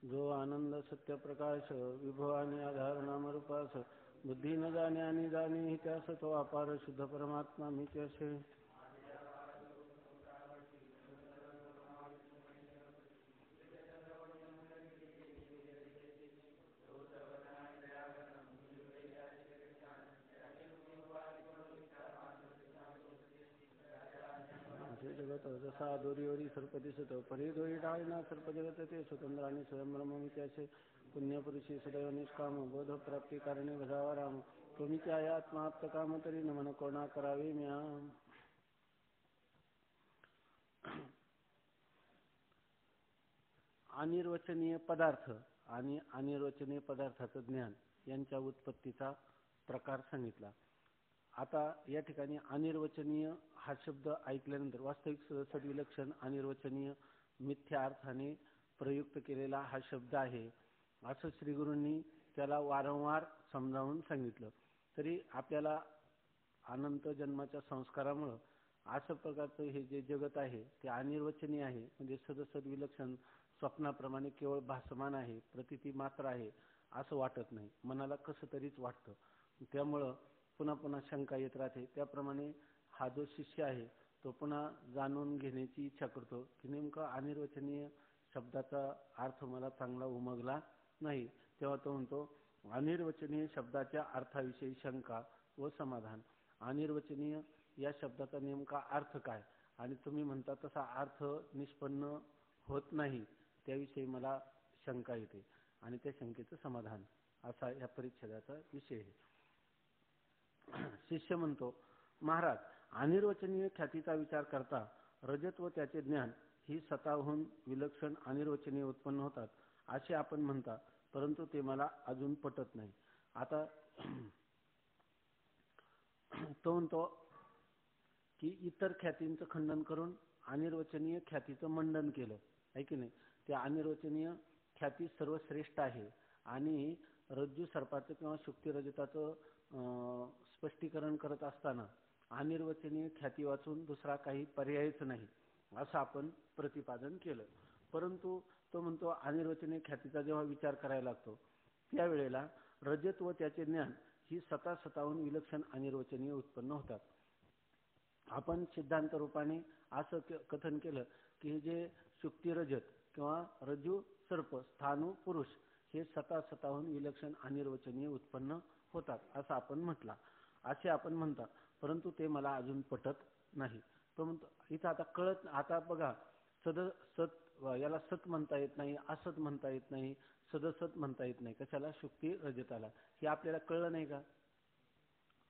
जो आनंद सत्य प्रकाश विभव आणि आधार नामरूपास बुद्धी न जाणे आणि जाणे त्यास तो अपार शुद्ध परमात्मा मी त्यासे जगत जसा दोरीवरी सर्प दिसत परी दोरी डाळीना सर्प जगत ते स्वतंत्र आणि स्वयंब्रह्म मी त्याचे पुण्यपुरुषी सदैव निष्काम बोध प्राप्ती कारणे भजावा राम तुम्ही त्या आत्माप्त काम तरी नमन कोणा करावे म्या. अनिर्वचनीय पदार्थ आणि अनिर्वचनीय पदार्थाचं ज्ञान यांच्या उत्पत्तीचा प्रकार सांगितला. आता या ठिकाणी अनिर्वचनीय हा शब्द ऐकल्यानंतर वास्तविक सद्विलक्षण अनिर्वचनीय मिथ्या अर्थाने प्रयुक्त केलेला हा शब्द आहे असं श्री गुरूंनी त्याला वारंवार समजावून सांगितलं. तरी आपल्याला अनंत जन्माच्या संस्कारामुळं असं प्रकारचं हे जे जगत आहे ते अनिर्वचनीय आहे, म्हणजे सद्विलक्षण स्वप्नाप्रमाणे केवळ भासमान आहे, प्रतीती मात्र आहे असं वाटत नाही, मनाला कसं तरीच वाटतं. त्यामुळं पुन्हा पुन्हा शंका येत राहते. त्याप्रमाणे हा जो शिष्य आहे तो पुन्हा जाणून घेण्याची इच्छा करतो की नेमका अनिर्वचनीय शब्दाचा अर्थ मला चांगला उमगला नाही. तेव्हा तो म्हणतो अनिर्वचनीय शब्दाच्या अर्थाविषयी शंका व समाधान. अनिर्वचनीय या शब्दाचा नेमका अर्थ काय आणि तुम्ही म्हणता तसा अर्थ निष्पन्न होत नाही, त्याविषयी मला शंका येते आणि त्या शंकेचं समाधान असा या परिच्छेदाचा विषय आहे. शिष्य म्हणतो महाराज, अनिर्वचनीय ख्यातीचा विचार करता रजत व त्याचे ज्ञान ही स्वतःहून विलक्षण अनिर्वचनीय उत्पन्न होतात असे आपण म्हणता, परंतु ते मला अजून पटत नाही. आता तो म्हणतो की इतर ख्यातींचं खंडन करून अनिर्वचनीय ख्यातीचं मंडन केलं आहे की नाही. त्या अनिर्वचनीय ख्याती सर्वश्रेष्ठ आहे आणि रज्जू सर्पाचं किंवा शुक्ती रजताचं स्पष्टीकरण करत असताना अनिर्वचनीय ख्याती वाचून दुसरा काही पर्यायच नाही असं आपण प्रतिपादन केलं. परंतु तो म्हणतो अनिर्वचनीय ख्यातीचा जेव्हा विचार करायला लागतो त्यावेळेला रजत व त्याचे ज्ञान ही स्वतःहून विलक्षण अनिर्वचनीय उत्पन्न होतात. आपण सिद्धांत रूपाने असं कथन केलं की जे शुक्ती रजत किंवा रज्जू सर्प स्थाणू पुरुष हे स्वतःहून विलक्षण अनिर्वचनीय उत्पन्न होतात असं आपण म्हटला, असे आपण म्हणता, परंतु ते मला अजून पटत नाही. तो म्हणतो इथं आता कळत, आता बघा सत याला सत म्हणता येत नाही, असत म्हणता येत नाही, सदसत म्हणता येत नाही, कशाला शुक्ती रजताला, हे आपल्याला कळलं नाही का.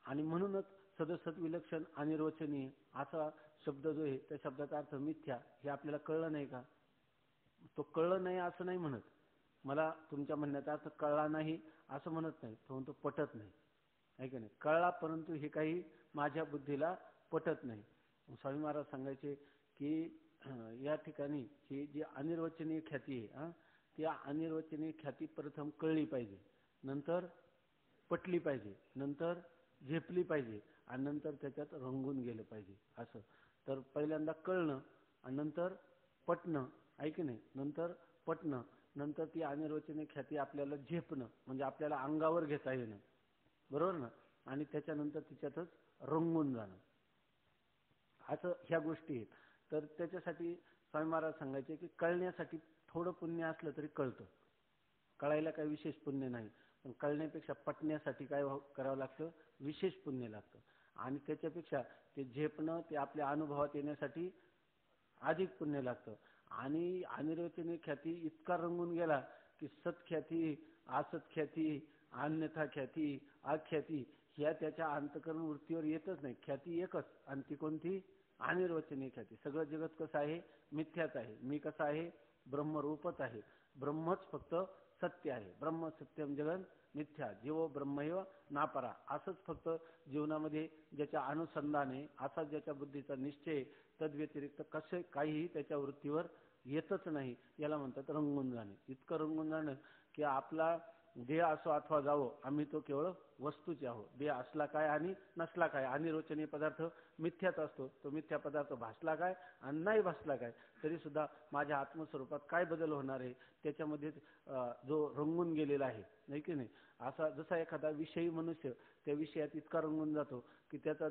आणि म्हणूनच सदसत विलक्षण अनिर्वचनीय असा शब्द जो आहे त्या शब्दाचा अर्थ मिथ्या हे आपल्याला कळलं नाही का. तो कळलं नाही असं नाही म्हणत, मला तुमच्या म्हणण्याचा अर्थ कळला नाही असं म्हणत नाही, तो म्हणतो पटत नाही, आहे का नाही. कळला परंतु हे काही माझ्या बुद्धीला पटत नाही. स्वामी महाराज सांगायचे की या ठिकाणी ही जी अनिर्वचनीय ख्याती आहे त्या अनिर्वचनीय ख्याती प्रथम कळली पाहिजे, नंतर पटली पाहिजे, नंतर झेपली पाहिजे आणि नंतर त्याच्यात रंगून गेलं पाहिजे. असं तर पहिल्यांदा कळणं आणि नंतर पटणं, आहे की नाही, नंतर पटणं, नंतर ती अनिर्वचनीय ख्याती आपल्याला झेपणं म्हणजे आपल्याला अंगावर घेता येणं, बरोबर ना, आणि त्याच्यानंतर तिच्यातच रंगून जाणं, असं ह्या गोष्टी आहेत. तर त्याच्यासाठी स्वामी महाराज सांगायचे की कळण्यासाठी थोडं पुण्य असलं तरी कळतं, कळायला काही विशेष पुण्य नाही, पण कळण्यापेक्षा पटण्यासाठी काय करावं लागतं, विशेष पुण्य लागतं. आणि त्याच्यापेक्षा ते झेपणं, ते आपल्या अनुभवात येण्यासाठी अधिक पुण्य लागतं. आणि अनिर्वचनीय ख्याती इतका रंगून गेला की सत्ख्याती, असत ख्याती, अन्यथा ख्याती, अख्याती ह्या त्याच्या अंतःकरण वृत्तीवर येतच नाही. ख्याती एकच, आणि ती कोणती, अनिर्वचनीय ख्याती. सगळं जगत कसं आहे, मिथ्याच आहे. मी कसं आहे, ब्रह्मरूपच आहे, ब्रह्मच फक्त सत्य आहे. ब्रह्म सत्यम जगन मिथ्या, जीवो ब्रह्मैव नापरा. असंच फक्त जीवनामध्ये ज्याच्या अनुसंधान आहे, असा ज्याच्या बुद्धीचा निश्चय, तद्व्यतिरिक्त कसे काहीही त्याच्या वृत्तीवर येतच नाही, याला म्हणतात रंगून जाणे. इतकं रंगून जाणं की आपला देह असो अथवा जावो, आम्ही तो केवळ वस्तूचे आहो. देह असला काय आणि नसला काय, अनिर्वचनीय पदार्थ मिथ्याच असतो. तो मिथ्या पदार्थ भासला काय आणि नाही भासला काय, तरी सुद्धा माझ्या आत्मस्वरूपात काय बदल होणार आहे, त्याच्यामध्ये जो रंगून गेलेला आहे, नाही की नाही. असा जसा एखादा विषयी मनुष्य त्या विषयात इतका रंगून जातो की त्याचा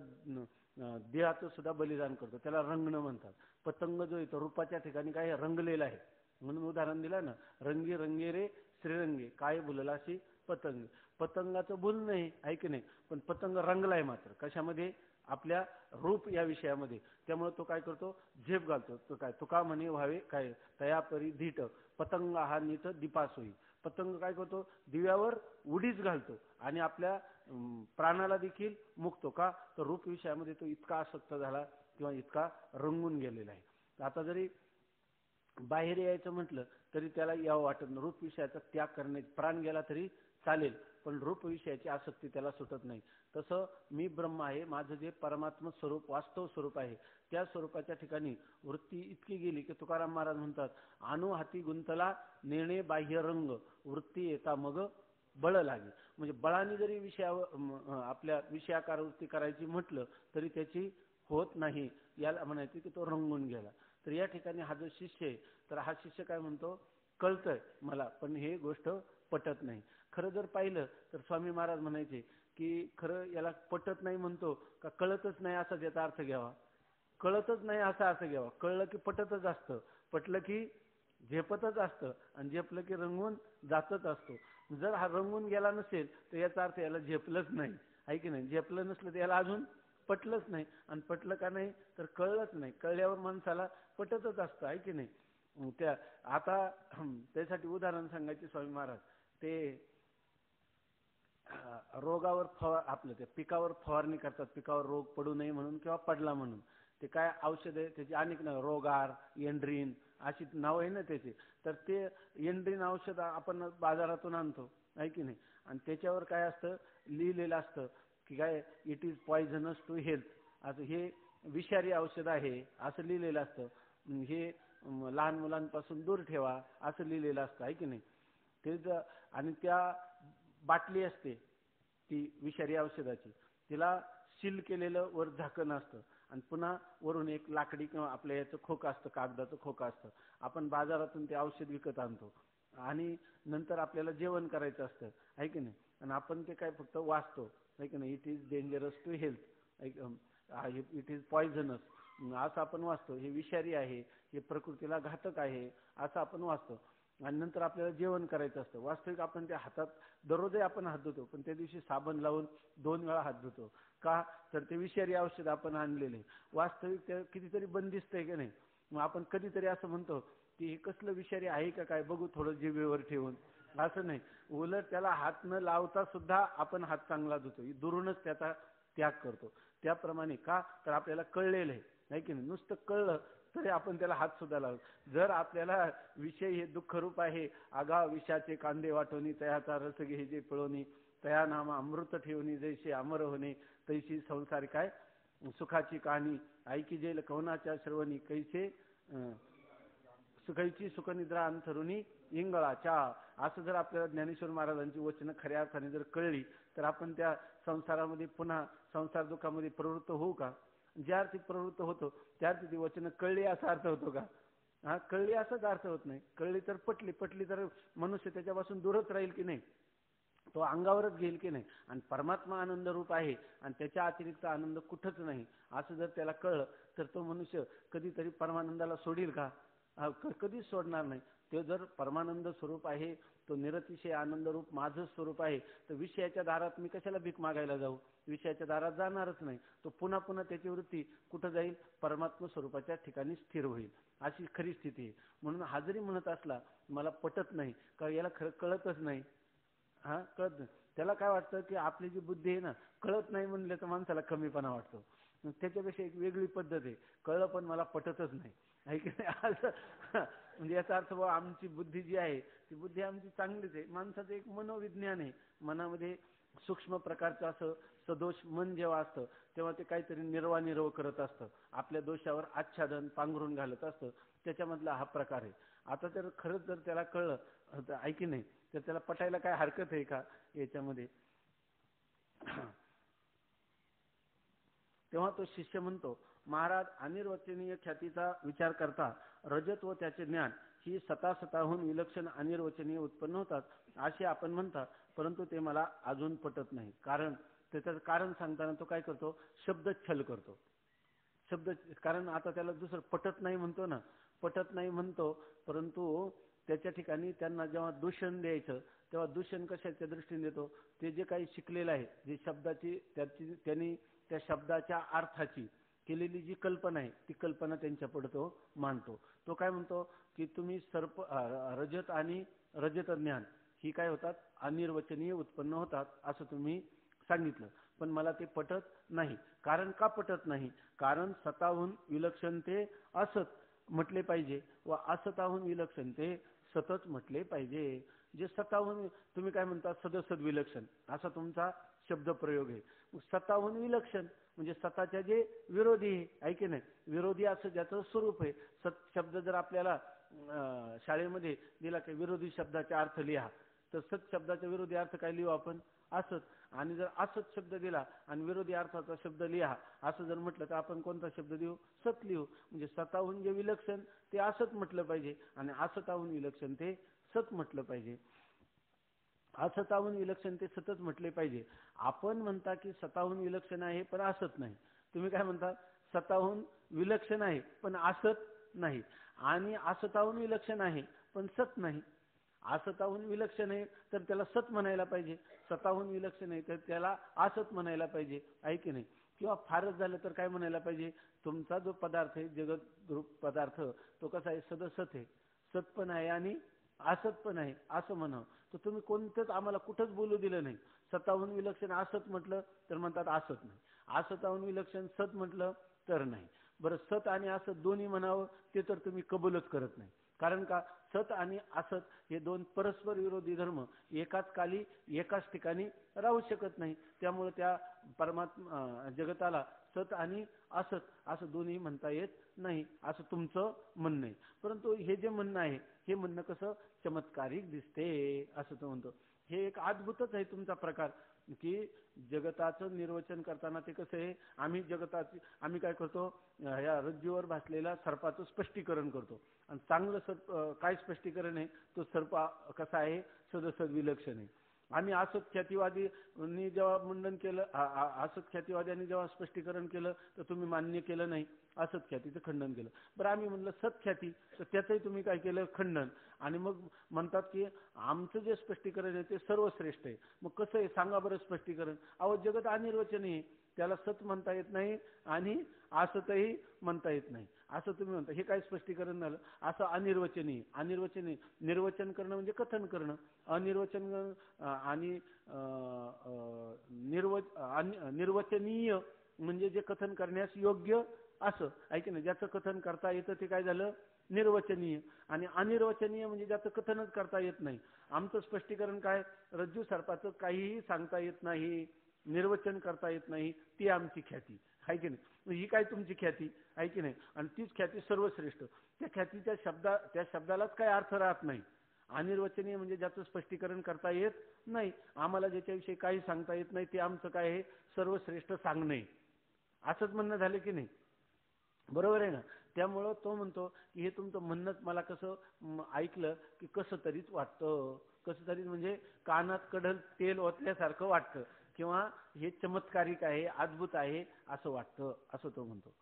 देहाचं सुद्धा बलिदान करतो, त्याला रंगणं म्हणतात. पतंग जो येतो रूपाच्या ठिकाणी काय रंगलेला आहे, म्हणून उदाहरण दिलं ना, रंगी रंगे रे श्रीरंगे, काय बुललाशी पतंग. पतंगाचं बुल नाही, आहे की नाही, पण पतंग रंगलाय मात्र कशामध्ये, आपल्या रूप या विषयामध्ये. त्यामुळे तो काय करतो, झेप घालतो. तो काय, तुका म्हणे व्हावे काय तयापरी धीट, पतंग हा नीट दीपास होई. पतंग काय करतो, दिव्यावर उडीच घालतो आणि आपल्या प्राणाला देखील मुक्तो. का तर रूप विषयामध्ये तो इतका आसक्त झाला किंवा इतका रंगून गेलेला आहे. आता जरी बाहेर यायचं म्हटलं तरी त्याला यावं वाटत नाही. रूप विषयाचा त्याग करणे, प्राण गेला तरी चालेल, पण रूप विषयाची आसक्ती त्याला सुटत नाही. तसं मी ब्रह्म आहे, माझं जे परमात्म स्वरूप वास्तव स्वरूप आहे, त्या स्वरूपाच्या ठिकाणी वृत्ती इतकी गेली की तुकाराम महाराज म्हणतात, अनु हाती गुंतला नेणे बाह्य रंग, वृत्ती येता मग बळ लागे. म्हणजे बळाने जरी विषयावर आपल्या विषयाकार वृत्ती करायची म्हटलं तरी त्याची होत नाही. याला म्हणायचं की तो रंगून गेला. तर या ठिकाणी हा जो शिष्य आहे, तर हा शिष्य काय म्हणतो, कळतंय मला, पण हे गोष्ट पटत नाही. खरं जर पाहिलं तर स्वामी महाराज म्हणायचे की खरं याला पटत नाही म्हणतो का कळतच नाही असा त्याचा अर्थ घ्यावा. कळतच नाही असा अर्थ घ्यावा. कळलं की पटतच असतं, पटलं की झेपतच असतं, आणि झेपलं की रंगून जातच असतो. जर हा रंगून गेला नसेल तर याचा अर्थ याला झेपलंच नाही, आहे की नाही. झेपलं नसलं तर याला अजून पटलंच नाही, आणि पटलं का नाही तर कळलंच नाही. कळल्यावर माणसाला पटतच असतं, आहे की नाही. त्या आता त्यासाठी उदाहरण सांगायचे स्वामी महाराज, ते रोगावर आपलं ते पिकावर फवारणी करतात, पिकावर रोग पडू नये म्हणून किंवा पडला म्हणून. ते काय औषध आहे त्याची, अनेक नाव, रोगार, एंड्रीन अशी नाव आहे ना त्याची. तर ते एंड्रीन औषध आपण बाजारातून आणतो, आहे की नाही, आणि त्याच्यावर काय असतं लिहिलेलं असतं की काय, it is poisonous to health, असं हे विषारी औषध आहे असं लिहिलेलं असतं. हे लहान मुलांपासून दूर ठेवा असं लिहिलेलं असतं, आहे की नाही. ते आणि त्या बाटली असते ती विषारी औषधाची, तिला सील केलेलं वर झाकण असतं, आणि पुन्हा वरून एक लाकडी किंवा आपल्या याचं खोकं असतं, कागदाचं खोकं असतं. आपण बाजारातून ते औषध विकत आणतो आणि नंतर आपल्याला जेवण करायचं असतं, आहे की नाही, आणि आपण ते काय फक्त वाचतो, आहे की नाही. It is dangerous to health, it is poisonous असं आपण वाचतो. हे विषारी आहे, हे प्रकृतीला घातक आहे असं आपण वाचतो, आणि नंतर आपल्याला जेवण करायचं असतं. वास्तविक आपण त्या हातात दररोजही आपण हात धुतो, पण त्या दिवशी साबण लावून 2 वेळा हात धुतो. का तर ते विषारी औषध आपण आणलेले. वास्तविक ते कितीतरी बंदिस्त आहे की नाही. मग आपण कधीतरी असं म्हणतो की हे कसलं विषारी आहे का काय, बघू थोडं जिभेवर ठेवून. असं नाही, उलट त्याला हात न लावता सुद्धा आपण हात चांगला धुतो, दुरूनच त्याचा त्याग करतो. त्याप्रमाणे का तर आपल्याला कळलेलं आहे की नाही. नुसतं कळलं तरी आपण त्याला हात सुद्धा लावतो. जर आपल्याला विषय हे दुःखरूप आहे, आगा विषाचे कांदे वाटवणी, तयाचा रस घे जे पिळवणी, तया नामा अमृत ठेवणी, जैसे अमर होणे, तैशी संसार काय सुखाची कहाणी, ऐकी जेल कवनाच्या श्रवणी, कैसे सुखाची सुखनिद्रा अंथरुणी इंगळाच्या. असं जर आपल्याला ज्ञानेश्वर महाराजांची वचनं खऱ्या अर्थाने जर कळली तर आपण त्या संसारामध्ये पुन्हा संसार दुःखामध्ये प्रवृत्त होऊ का. ज्या अर्थी प्रवृत्त होतो त्या अर्थी ती वचनं कळली असा अर्थ होतो का. हा, कळली असाच अर्थ होत नाही. कळली तर पटली तर मनुष्य त्याच्यापासून दूरच राहील की नाही, तो अंगावरच घेईल की नाही. आणि परमात्मा आनंद रूप आहे आणि त्याच्या अतिरिक्त आनंद कुठंच नाही असं जर त्याला कळलं तर तो मनुष्य कधीतरी परमानंदाला सोडील का. कधीच सोडणार नाही. ते जर परमानंद स्वरूप आहे, तो निरतिशय आनंद रूप माझं स्वरूप आहे, तर विषयाच्या दारात मी कशाला भीक मागायला जाऊ. विषयाच्या दारात जाणारच नाही. तो पुन्हा पुन्हा त्याची वृत्ती कुठं जाईल, परमात्मा स्वरूपाच्या ठिकाणी स्थिर होईल. अशी खरी स्थिती आहे. म्हणून हा जरी म्हणत असला मला पटत नाही का, याला खरं कळतच नाही. हा, कळत नाही. त्याला काय वाटतं की आपली जी बुद्धी आहे ना, कळत नाही म्हणलं तर माणसाला कमीपणा वाटतो. त्याच्यापेक्षा एक वेगळी पद्धत आहे, कळलं पण मला पटतच नाही, आहे की नाही. असं म्हणजे याचा अर्थ बाबा आमची बुद्धी जी आहे ती बुद्धी आमची चांगलीच आहे. माणसाचं एक मनोविज्ञान आहे. मनामध्ये सूक्ष्म प्रकारचं असं सदोष मन जेव्हा असतं तेव्हा ते काहीतरी निर्वाह करत असतं, आपल्या दोषावर आच्छादन पांघरून घालत असतं. त्याच्यामधला हा प्रकार आहे. आता जर खरंच जर त्याला कळलं तर ऐकी नाही तर त्याला पटायला काय हरकत आहे का याच्यामध्ये. तेव्हा तो शिष्य म्हणतो, महाराज अनिर्वचनीय ख्यातीचा विचार करता रजत व त्याचे ज्ञान ही स्वतःहून विलक्षण अनिर्वचनीय उत्पन्न होतात असे आपण म्हणता, परंतु ते मला अजून पटत नाही. कारण त्याचं कारण सांगताना तो काय करतो, शब्दच्छल करतो. कारण आता त्याला दुसरं पटत नाही म्हणतो ना, पटत नाही म्हणतो, परंतु त्याच्या ठिकाणी त्यांना जेव्हा दूषण द्यायचं तेव्हा दूषण कशाच्या दृष्टीने देतो, ते जे काही शिकलेलं आहे, जे शब्दाची त्यांनी त्या शब्दाच्या अर्थाची केलेली जी कल्पना आहे ती कल्पना त्यांच्या पुढे तो मांडतो. तो काय म्हणतो की तुम्ही रजत आणि रजत ज्ञान ही काय होतात, अनिर्वचनीय उत्पन्न होतात असं तुम्ही सांगितलं, पण मला ते पटत नाही. कारण का पटत नाही, कारण स्वतःहून विलक्षण ते असत म्हटले पाहिजे व असताहून विलक्षण ते सतत म्हटले पाहिजे. जे स्वतःहून तुम्ही काय म्हणता, सदसद विलक्षण असा तुमचा शब्द प्रयोग आहे. स्वतःहून विलक्षण म्हणजे स्वतःच्या जे विरोधी आहे की नाही, विरोधी असं ज्याचं स्वरूप आहे. सत शब्द जर आपल्याला शाळेमध्ये दिला की विरोधी शब्दाचा अर्थ लिहा, तर सत शब्दाचा विरोधी अर्थ काय लिहू आपण, असत. आणि जर असत शब्द दिला आणि विरोधी अर्थाचा शब्द लिहा असं जर म्हटलं तर आपण कोणता शब्द देऊ, सत लिहू. म्हणजे स्वतःहून जे विलक्षण ते असत म्हटलं पाहिजे आणि असताहून विलक्षण ते सत म्हटलं पाहिजे. असताहून विलक्षण ते सतत म्हटले पाहिजे. आपण म्हणता की स्वतःहून विलक्षण आहे पण असत नाही. तुम्ही काय म्हणता, स्वतःहून विलक्षण आहे पण असत नाही, आणि असताहून विलक्षण आहे पण सत नाही. असताहून विलक्षण आहे तर त्याला सत म्हणायला पाहिजे, स्वतःहून विलक्षण आहे तर त्याला असत म्हणायला पाहिजे, आहे की नाही. किंवा फारच झालं तर काय म्हणायला पाहिजे, तुमचा जो पदार्थ आहे जगत रूप पदार्थ तो कसा आहे, सदसत आहे, सत पण आहे आणि असत पण आहे असं म्हणावं. तर तुम्ही कोणतंच आम्हाला कुठंच बोलू दिलं नाही. स्वतःहून विलक्षण असत म्हटलं तर म्हणतात असत नाही, असताहून विलक्षण सत म्हटलं तर नाही. बरं, सत आणि असत दोन्ही म्हणावं ते तर तुम्ही कबूलच करत नाही. कारण का, सत आणि असत हे दोन परस्पर विरोधी धर्म एकाच काली एकाच ठिकाणी राहू शकत नाही. त्यामुळे त्या परमात्मा जगताला सत आणि असत असं दोन्ही म्हणता येत नाही असं तुमचं म्हणणं आहे. परंतु हे जे म्हणणं आहे हे म्हणणं कसं चमत्कारिक दिसते असं तो म्हणतो. हे एक अद्भुतच आहे तुमचा प्रकार की जगताचं निर्वचन करताना ते कसं आहे, आम्ही काय करतो, या रज्जूवर भासलेल्या सर्पाचं स्पष्टीकरण करतो. आणि चांगलं सर्प काय स्पष्टीकरण आहे, तो सर्प कसा आहे, सदसद विलक्षण आहे. आम्ही असत ख्यातिवादींनी जेव्हा मंडन केलं, असत ख्यातिवाद्यांनी जेव्हा स्पष्टीकरण केलं तर तुम्ही मान्य केलं नाही, असत ख्यातीचं खंडन केलं. बरं, आम्ही म्हणलं सत ख्याती, तर त्याचंही तुम्ही काय केलं, खंडन. आणि मग म्हणतात की आमचं जे स्पष्टीकरण आहे ते सर्वश्रेष्ठ आहे. मग कसं आहे सांगा बरं स्पष्टीकरण. अहो, जगत अनिर्वचनीय, त्याला सत म्हणता येत नाही आणि असतही म्हणता येत नाही असं तुम्ही म्हणता. हे काय स्पष्टीकरण झालं, असं अनिर्वचनीय. निर्वचन करणं म्हणजे कथन करणं, अनिर्वचन आणि निर्वचनीय म्हणजे जे कथन करण्यास योग्य असं, ऐक ना, ज्याचं कथन करता येतं ते काय झालं, निर्वचनीय. आणि अनिर्वचनीय म्हणजे ज्याचं कथनच करता येत नाही. आमचं स्पष्टीकरण काय, रज्जू सर्पाचं काहीही सांगता येत नाही, निर्वचन करता येत नाही, ती आमची ख्याती आहे की नाही. ही काय तुमची ख्याती आहे की नाही, आणि तीच ख्याती सर्वश्रेष्ठ. त्या ख्यातीच्या त्या शब्दालाच काय अर्थ राहत नाही. अनिर्वचनीय म्हणजे ज्याचं स्पष्टीकरण करता येत नाही, आम्हाला ज्याच्याविषयी काही सांगता येत नाही ते आमचं काय आहे, सर्वश्रेष्ठ सांगणे, असंच म्हणणं झालं की नाही. बरोबर आहे ना. त्यामुळं तो म्हणतो की हे तुमचं म्हणणंच मला कसं ऐकलं की कसं तरीच वाटतं, कसं तरी म्हणजे कानात कडल तेल ओतल्यासारखं वाटतं, किंवा हे चमत्कारिक आहे, अद्भुत आहे असं वाटतं, असं तो म्हणतो.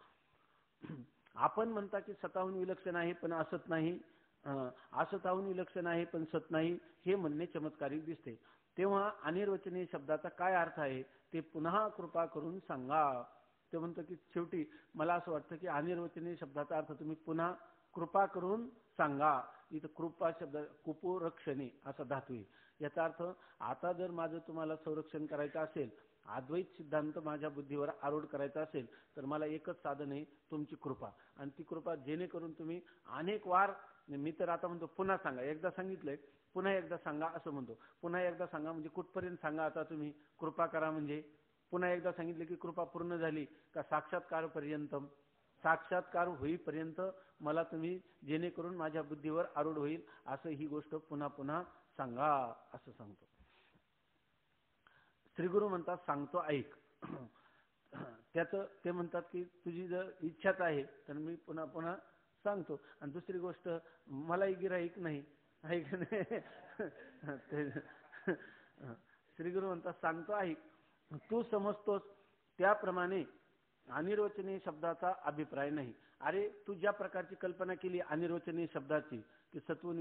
आपण म्हणता की स्वतःहून विलक्षण आहे पण असत नाही, असताहून विलक्षण आहे पण सत नाही, हे म्हणणे चमत्कारिक दिसते. तेव्हा अनिर्वचनीय शब्दाचा काय अर्थ आहे ते पुन्हा कृपा करून सांगा. ते म्हणतो की शेवटी मला असं वाटतं की अनिर्वचनीय शब्दाचा अर्थ तुम्ही पुन्हा कृपा करून सांगा. इथं कृपा शब्द कुपोरक्षणे असा धातू आहे. याचा अर्थ, आता जर माझं तुम्हाला संरक्षण करायचं असेल, अद्वैत सिद्धांत माझ्या बुद्धीवर आरूढ करायचा असेल, तर मला एकच साधन आहे, तुमची कृपा. आणि ती कृपा जेणेकरून तुम्ही अनेक वार, मी तर आता म्हणतो पुन्हा सांगा, एकदा सांगितलंय पुन्हा एकदा सांगा असं म्हणतो. पुन्हा एकदा सांगा म्हणजे कुठपर्यंत सांगा, आता तुम्ही कृपा करा म्हणजे पुन्हा एकदा सांगितलं की कृपा पूर्ण झाली का साक्षात्कार पर्यंतम, साक्षात्कार होईपर्यंत मला तुम्ही जेणेकरून माझ्या बुद्धीवर आरूढ होईल असं ही गोष्ट पुन्हा पुन्हा सांगा असं सांगतो. श्रीगुरु म्हणतात सांगतो ऐक. त्याचं ते म्हणतात की तुझी जर इच्छाच आहे तर मी पुन्हा पुन्हा सांगतो. आणि दुसरी गोष्ट मलाही गिऱ्हाईक नाही आहे की नाही. श्रीगुरु म्हणतात सांगतो ऐक. तू समजतोस त्याप्रमाणे अनिर्वचनीय शब्दाचा अभिप्राय नाही. अरे तू ज्या प्रकारची कल्पना केली अनिर्वचनीय शब्दाची की सत्वून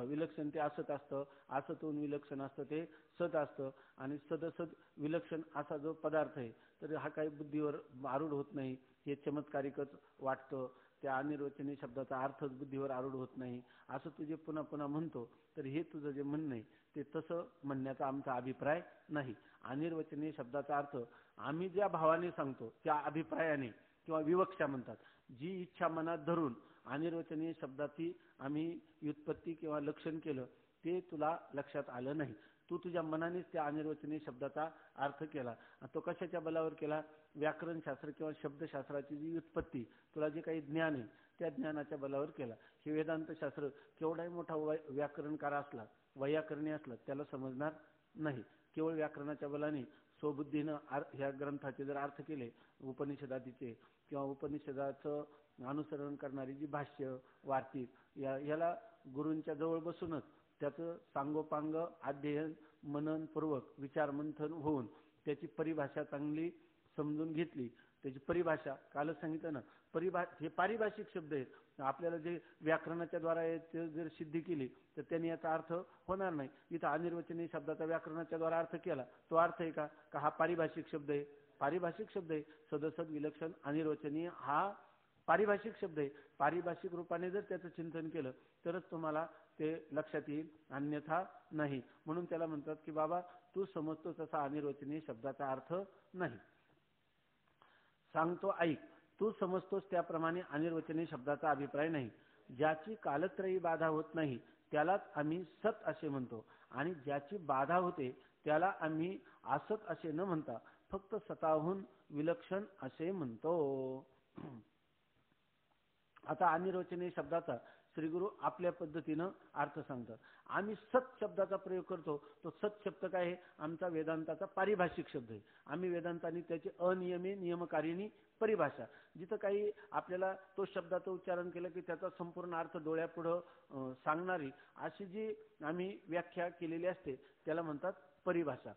विलक्षण ते असत असतं, असतून विलक्षण असतं ते सत असतं, आणि सदसत विलक्षण असा जो पदार्थ आहे तर हा काही बुद्धीवर आरूढ होत नाही, हे चमत्कारिकच वाटतं. त्या अनिर्वचनीय शब्दाचा अर्थच बुद्धीवर आरूढ होत नाही असं तुझे पुन्हा पुन्हा म्हणतो. तर हे तुझं जे म्हणणं आहे ते तसं म्हणण्याचा आमचा अभिप्राय नाही. अनिर्वचनीय शब्दाचा अर्थ आम्ही ज्या भावाने सांगतो त्या अभिप्रायाने किंवा विवक्षा म्हणतात, जी इच्छा मनात धरून अनिर्वचनीय शब्दाची आम्ही व्युत्पत्ती किंवा लक्षण केलं ते तुला लक्षात आलं नाही. तू तुझ्या मनानेच त्या अनिर्वचनीय शब्दाचा अर्थ केला. तो कशाच्या बलावर केला? व्याकरणशास्त्र किंवा शब्दशास्त्राची जी व्युत्पत्ती तुला जे काही ज्ञान आहे त्या ज्ञानाच्या बलावर केला. हे वेदांतशास्त्र केवढाही मोठा व्याकरणकार असला, वैयाकरणी असला, त्याला समजणार नाही. केवळ व्याकरणाच्या बलाने स्वबुद्धीनं ह्या ग्रंथाचे जर अर्थ केले उपनिषदाचे किंवा उपनिषदाचं अनुसरण करणारी जी भाष्य वार्तिक याला गुरूंच्या जवळ बसूनच त्याचं सांगोपांग अध्ययन मननपूर्वक विचार मंथन होऊन त्याची परिभाषा चांगली समजून घेतली. त्याची परिभाषा कालच सांगितलं ना, हे पारिभाषिक शब्द आहेत. आपल्याला जे व्याकरणाच्या द्वारे ते जर सिद्धी केली तर त्यांनी याचा अर्थ होणार नाही. इथं अनिर्वचनीय शब्दाचा व्याकरणाच्या द्वारा अर्थ केला, तो अर्थ आहे का? हा पारिभाषिक शब्द आहे. पारिभाषिक शब्द आहे. सदसद विलक्षण अनिर्वचनीय हा पारिभाषिक शब्द आहे. पारिभाषिक रूपाने जर त्याचं चिंतन केलं तरच तुम्हाला ते लक्षात येईल, अन्यथा नाही. म्हणून त्याला म्हणतात की बाबा तू समजतो तसा अनिर्वचनीय शब्दाचा अर्थ नाही. सांगतो ऐक. तू समजतोस त्याप्रमाणे अनिर्वचनीय शब्दाचा अभिप्राय नाही. ज्याची कालत्रयी बाधा होत नाही त्यालाच आम्ही सत असे म्हणतो, आणि ज्याची बाधा होते त्याला आम्ही असत असे न म्हणता फक्त सताहून विलक्षण असे म्हणतो. आता अनिर्वचनीय शब्दाचा श्रीगुरु आपल्या पद्धतीनं अर्थ सांगतात. आम्ही सत शब्दाचा प्रयोग करतो. तो सत शब्द काय आहे? आमचा वेदांताचा पारिभाषिक शब्द आहे. आम्ही वेदांतांनी त्याची अनियमे नियमकारिणी परिभाषा, जिथं काही आपल्याला तो शब्दाचं उच्चारण केलं की त्याचा संपूर्ण अर्थ डोळ्यापुढं सांगणारी अशी जी आम्ही व्याख्या केलेली असते त्याला म्हणतात परिभाषा.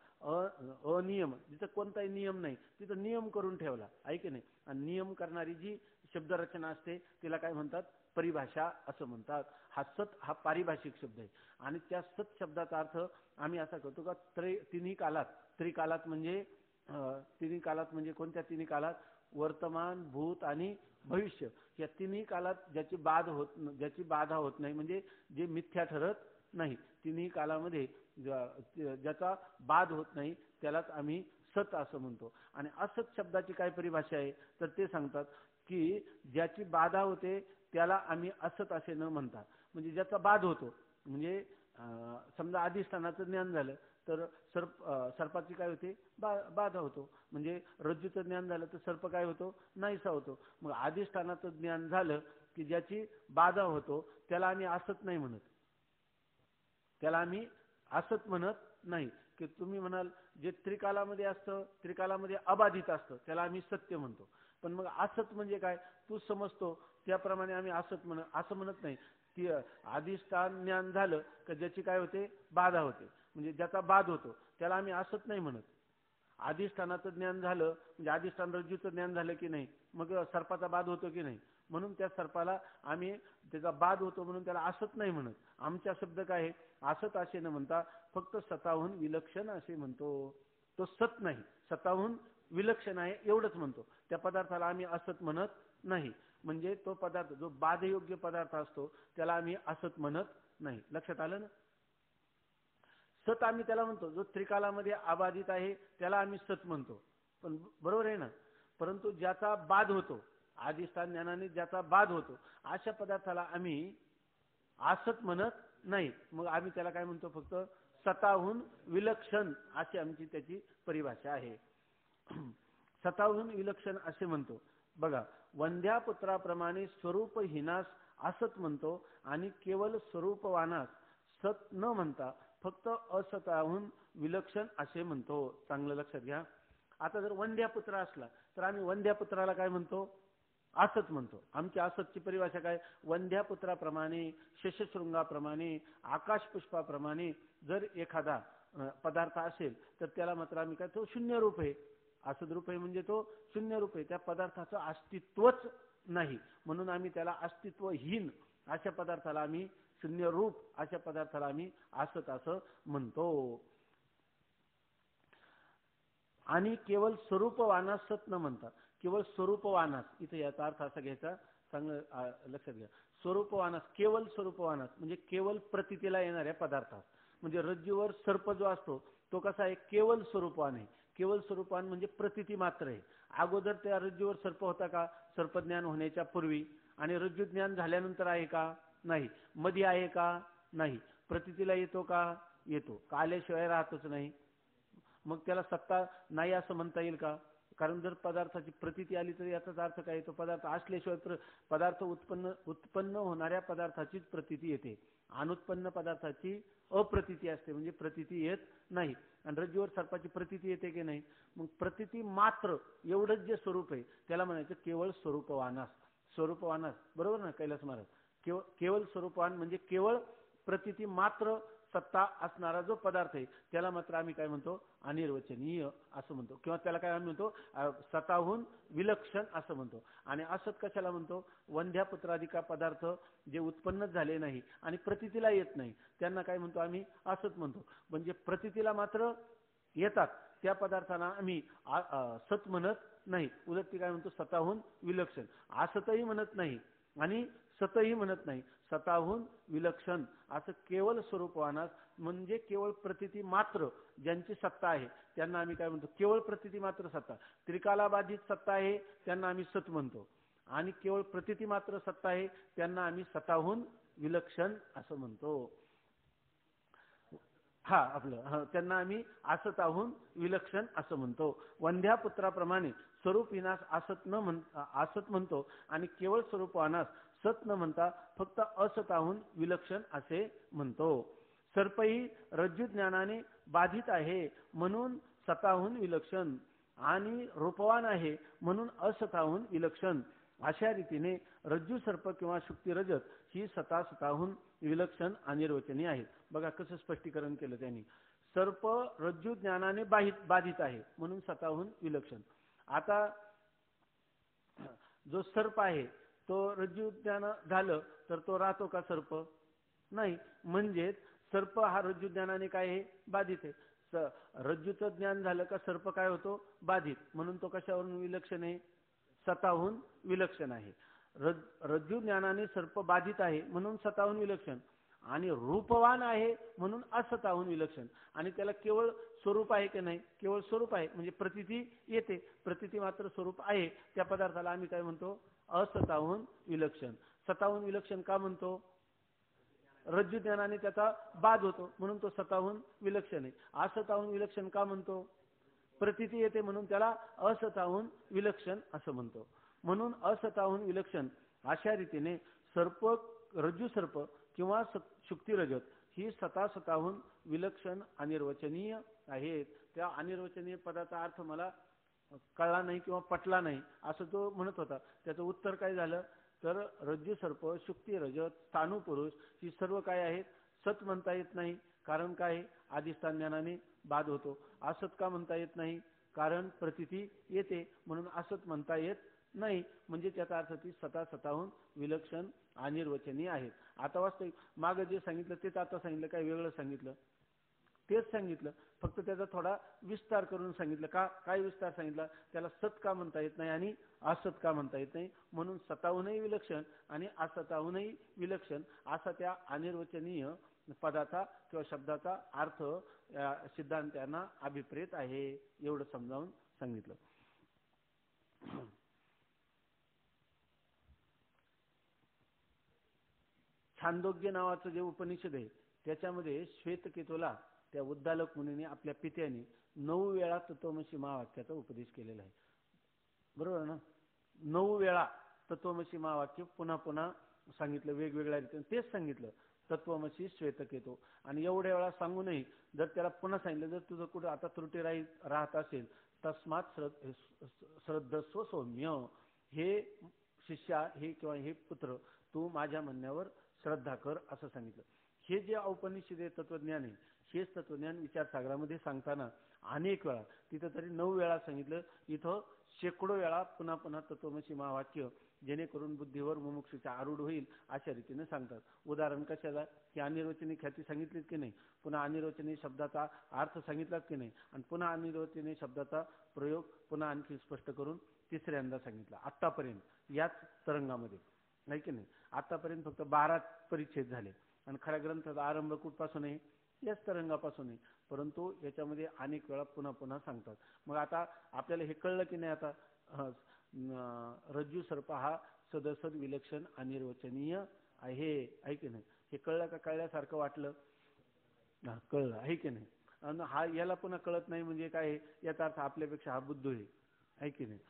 अनियम, जिथं कोणताही नियम नाही तिथं नियम करून ठेवला आहे की नाही. आणि नियम करणारी जी शब्दरचना असते तिला काय म्हणतात? परिभाषा असं म्हणतात. हा सत हा पारिभाषिक शब्द आहे. आणि त्या सत शब्दाचा अर्थ आम्ही असा करतो का तिन्ही कालात, त्रिकालात म्हणजे तिन्ही कालात म्हणजे कोणत्या तिन्ही कालात? वर्तमान, भूत आणि भविष्य या तिन्ही कालात ज्याची बाधा होत नाही, म्हणजे जे मिथ्या ठरत नाही, तिन्ही कालामध्ये ज्याचा बाध होत नाही त्यालाच आम्ही सत असं म्हणतो. आणि असत शब्दाची काय परिभाषा आहे तर ते सांगतात की ज्याची बाधा होते त्याला आम्ही असत असे न म्हणता. म्हणजे ज्याचा बाध होतो, म्हणजे समजा अधिष्ठानाचं ज्ञान झालं तर सर्पाची काय होते? बाधा होतो. म्हणजे रज्जूचं ज्ञान झालं तर सर्प काय होतो? नाहीसा होतो. मग अधिष्ठानाचं ज्ञान झालं की ज्याची बाधा होतो त्याला आम्ही असत नाही म्हणत, त्याला आम्ही असत म्हणत नाही. की तुम्ही म्हणाल जे त्रिकालामध्ये असतं, त्रिकालामध्ये अबाधित असतं त्याला आम्ही सत्य म्हणतो. पण मग असत म्हणजे काय? तू समजतो त्याप्रमाणे आम्ही असत असं म्हणत नाही. ती अधिष्ठान ज्ञान झालं तर ज्याची काय होते? बाधा होते. म्हणजे ज्याचा बाध होतो त्याला आम्ही असत नाही म्हणत. अधिष्ठानाचं ज्ञान झालं म्हणजे अधिष्ठान रज्जूचं ज्ञान झालं की नाही, मग सर्पाचा बाध होतो की नाही. म्हणून त्या सर्पाला आम्ही त्याचा बाध होतो म्हणून त्याला असत नाही म्हणत. आमचा शब्द काय आहे? असत असे न म्हणता फक्त सताहून विलक्षण असे म्हणतो. तो सत नाही, सताहून विलक्षण आहे एवढंच म्हणतो. त्या पदार्थाला आम्ही असत म्हणत नाही. म्हणजे तो पदार्थ जो बाधयोग्य पदार्थ असतो त्याला आम्ही असत म्हणत नाही. लक्षात आलं ना? सत आम्ही त्याला म्हणतो जो त्रिकालामध्ये अबाधित आहे त्याला आम्ही सत म्हणतो. पण बरोबर आहे ना? परंतु ज्याचा बाध होतो, अधिष्ठान ज्ञानाने ज्याचा बाध होतो अशा पदार्थाला आम्ही असत म्हणत नाही. मग आम्ही त्याला काय म्हणतो? फक्त सताहून विलक्षण अशी आमची त्याची परिभाषा आहे. सताहून विलक्षण असे म्हणतो. बघा वंध्या पुत्राप्रमाणे स्वरूपहीनास असत म्हणतो आणि केवळ स्वरूपवानास सत न म्हणता फक्त असताहून विलक्षण असे म्हणतो. चांगलं लक्षात घ्या. आता जर वंध्या पुत्र असला तर आम्ही वंध्या पुत्राला काय म्हणतो? असत म्हणतो. आमची असतची परिभाषा काय? वंध्या पुत्राप्रमाणे, शशशृंगाप्रमाणे, आकाशपुष्पाप्रमाणे जर एखादा पदार्थ असेल तर त्याला मात्र आम्ही काय, तो शून्य रूप आहे. असद रूप आहे म्हणजे तो शून्य रूप आहे. त्या पदार्थाचं अस्तित्वच नाही, म्हणून आम्ही त्याला अस्तित्वहीन अशा पदार्थाला आम्ही, शून्य रूप अशा पदार्थाला आम्ही असत असं म्हणतो. आणि केवळ स्वरूपवानास सत न म्हणतात. केवळ स्वरूपवानास, इथे याचा अर्थ असा घ्यायचा, चांगलं लक्षात घ्या. स्वरूपवानास, केवळ स्वरूपवानास म्हणजे केवळ प्रतीतीला येणाऱ्या पदार्थात. म्हणजे रज्जूवर सर्प जो असतो तो कसा आहे? केवळ स्वरूपवान आहे. केवळ स्वरूपवान म्हणजे प्रतीती मात्र आहे. अगोदर त्या रज्जूवर सर्प होता का? सर्पज्ञान होण्याच्या पूर्वी. आणि रज्जू ज्ञान झाल्यानंतर आहे का? नाही. मध्ये आहे का? नाही. प्रतीतीला येतो का? येतो. का आल्याशिवाय राहतच नाही. मग त्याला सत्ता नाही असं म्हणता येईल का? कारण जर पदार्थाची प्रतीती आली तर याचाच अर्थ काय येतो? पदार्थ असल्याशिवाय पदार्थ उत्पन्न होणाऱ्या पदार्थाचीच प्रतीती येते. अनुत्पन्न पदार्थाची अप्रतीती असते, म्हणजे प्रतीती येत नाही. आणि रज्जूवर सर्पाची प्रतीती येते की नाही? मग प्रतीती मात्र एवढंच जे स्वरूप आहे त्याला म्हणायचं केवळ स्वरूपवानास. स्वरूपवानास, बरोबर ना कैलास महाराज? केवळ स्वरूपवान म्हणजे केवळ प्रतीती मात्र सत्ता असणारा जो पदार्थ आहे त्याला मात्र आम्ही काय म्हणतो? अनिर्वचनीय असं म्हणतो. किंवा त्याला काय आम्ही म्हणतो? स्वतःहून विलक्षण असं म्हणतो. आणि असत कशाला म्हणतो? वंध्या पुत्रादिका पदार्थ जे उत्पन्नच झाले नाही आणि प्रतीतीला येत नाही त्यांना काय म्हणतो? आम्ही असत म्हणतो. म्हणजे प्रतीतीला मात्र येतात त्या पदार्थांना आम्ही सत म्हणत नाही. उलट ती काय म्हणतो? स्वतःहून विलक्षण. असतही म्हणत नाही आणि सतही म्हणत नाही. स्वतःहून विलक्षण असं केवळ स्वरूपवानास म्हणजे केवळ प्रतीती मात्र ज्यांची सत्ता आहे त्यांना आम्ही काय म्हणतो? केवळ प्रतीती मात्र सत्ता. त्रिकाला बाधित सत्ता आहे त्यांना आम्ही सत म्हणतो. आणि केवळ प्रतीती मात्र सत्ता आहे त्यांना आम्ही स्वतःहून विलक्षण असं म्हणतो. त्यांना आम्ही असताहून विलक्षण असं म्हणतो. वंध्या पुत्राप्रमाणे स्वरूप विनाश असत म्हणतो आणि केवळ स्वरूपवानास सत न म्हणता फक्त असताहून विलक्षण असे म्हणतो. सर्पही रज्जू ज्ञानाने बाधित आहे म्हणून स्वतःहून विलक्षण आणि रूपवान आहे म्हणून असताहून विलक्षण. अशा रीतीने रज्जू सर्प किंवा शुक्ती रजत ही स्वतःहून विलक्षण अनिर्वचनीय आहेत. बघा कसं स्पष्टीकरण केलं त्यांनी. सर्प रज्जू ज्ञानाने बाधित आहे म्हणून स्वतःहून विलक्षण. आता जो सर्प आहे तो रज्जू ज्ञान झालं तर तो राहतो का सर्प? नाही. म्हणजे सर्प हा रज्जू ज्ञानाने काय आहे? बाधित आहे. रज्जूचं ज्ञान झालं का सर्प काय होतो? बाधित. म्हणून तो कशावरून विलक्षण आहे? स्वतःहून विलक्षण आहे. रज्जू ज्ञानाने सर्प बाधित आहे म्हणून स्वतःहून विलक्षण आणि रूपवान आहे म्हणून असताहून विलक्षण. आणि त्याला केवळ स्वरूप आहे की नाही? केवळ स्वरूप आहे म्हणजे प्रतीती येते. प्रतीती मात्र स्वरूप आहे त्या पदार्थाला आम्ही काय म्हणतो? असताहून विलक्षण. स्वतःहून विलक्षण का म्हणतो? रज्जू ज्ञानाने त्याचा बाध होतो म्हणून तो स्वतःहून विलक्षण आहे. असताहून विलक्षण का म्हणतो? प्रतीती येते म्हणून त्याला असताहून विलक्षण असं म्हणतो. म्हणून असताहून विलक्षण अशा रीतीने सर्प, रज्जू सर्प किंवा शुक्ती रजत ही स्वतःहून विलक्षण अनिर्वचनीय आहेत. त्या अनिर्वचनीय पदाचा अर्थ मला कळला नाही किंवा पटला नाही असं तो म्हणत होता. त्याचं उत्तर काय झालं तर रज्जू सर्प, शुक्ती रजत, स्थाणू पुरुष ही सर्व काय आहेत? सत म्हणता येत नाही. कारण काय? अधिष्ठान ज्ञानाने बाध होतो. असत का म्हणता येत नाही? कारण प्रतीती येते म्हणून असत म्हणता येत नाही. म्हणजे त्याचा अर्थ ती स्वतःहून विलक्षण अनिर्वचनीय आहेत. आता वास्तविक मागं जे सांगितलं तेच आता सांगितलं, काय वेगळं सांगितलं? तेच सांगितलं, फक्त त्याचा थोडा विस्तार करून सांगितलं. काय विस्तार सांगितला? त्याला सत का म्हणता येत नाही आणि असत का म्हणता येत नाही म्हणून स्वतःहूनही विलक्षण आणि असताहूनही विलक्षण असा त्या अनिर्वचनीय पदाचा किंवा शब्दाचा अर्थ सिद्धांतांना अभिप्रेत आहे एवढं समजावून सांगितलं. छांदोग्य नावाचं जे उपनिषद आहे त्याच्यामध्ये श्वेतकेतूला त्या उद्दालक मुनीने आपल्या पित्याने 9 वेळा तत्वमसी महावाक्याचा उपदेश केलेला आहे. बरोबर ना? 9 वेळा तत्वमसी महावाक्य पुन्हा पुन्हा सांगितलं वेगवेगळ्या रीतीने, तेच सांगितलं तत्वमसी श्वेतकेतो. आणि एवढ्या वेळा सांगूनही जर त्याला पुन्हा सांगितलं, जर तुझं कुठं आता त्रुटी राहत असेल, तस्मात श्रद्धस्व सौम्य, हे शिष्या हे किंवा हे पुत्र तू माझ्या म्हणण्यावर श्रद्धा कर असं सांगितलं. हे जे औपनिषदे तत्वज्ञान आहे, हेच तत्वज्ञान विचारसागरामध्ये सांगताना अनेक वेळा, तिथं तरी 9 वेळा सांगितलं, इथं शेकडो वेळा पुन्हा पुन्हा तत्वमसी महावाक्य जेणेकरून बुद्धीवर मुमुक्षूचा आरूढ होईल अशा रीतीने सांगतात. उदाहरण कशाला, की अनिर्वचनीय ख्याती सांगितलीत की नाही, पुन्हा अनिर्वचनीय शब्दाचा अर्थ सांगितलाच की नाही, आणि पुन्हा अनिर्वचनीय शब्दाचा प्रयोग पुन्हा आणखी स्पष्ट करून तिसऱ्यांदा सांगितला. आत्तापर्यंत याच तरंगामध्ये नाही की नाही, आतापर्यंत फक्त 12 परिच्छेद झाले, आणि खऱ्या ग्रंथाचा आरंभ कुठपासून आहे, याच तरंगापासून आहे, परंतु याच्यामध्ये अनेक वेळा पुन्हा पुन्हा सांगतात. मग आता आपल्याला हे कळलं की नाही, आता रज्जू सर्प हा सदसद विलक्षण अनिर्वचनीय आहे की नाही, हे कळलं का, कळल्यासारखं वाटलं, कळलं आहे की नाही. आणि हा याला पुन्हा कळत नाही म्हणजे काय, याचा अर्थ आपल्यापेक्षा हा बुद्ध आहे की नाही,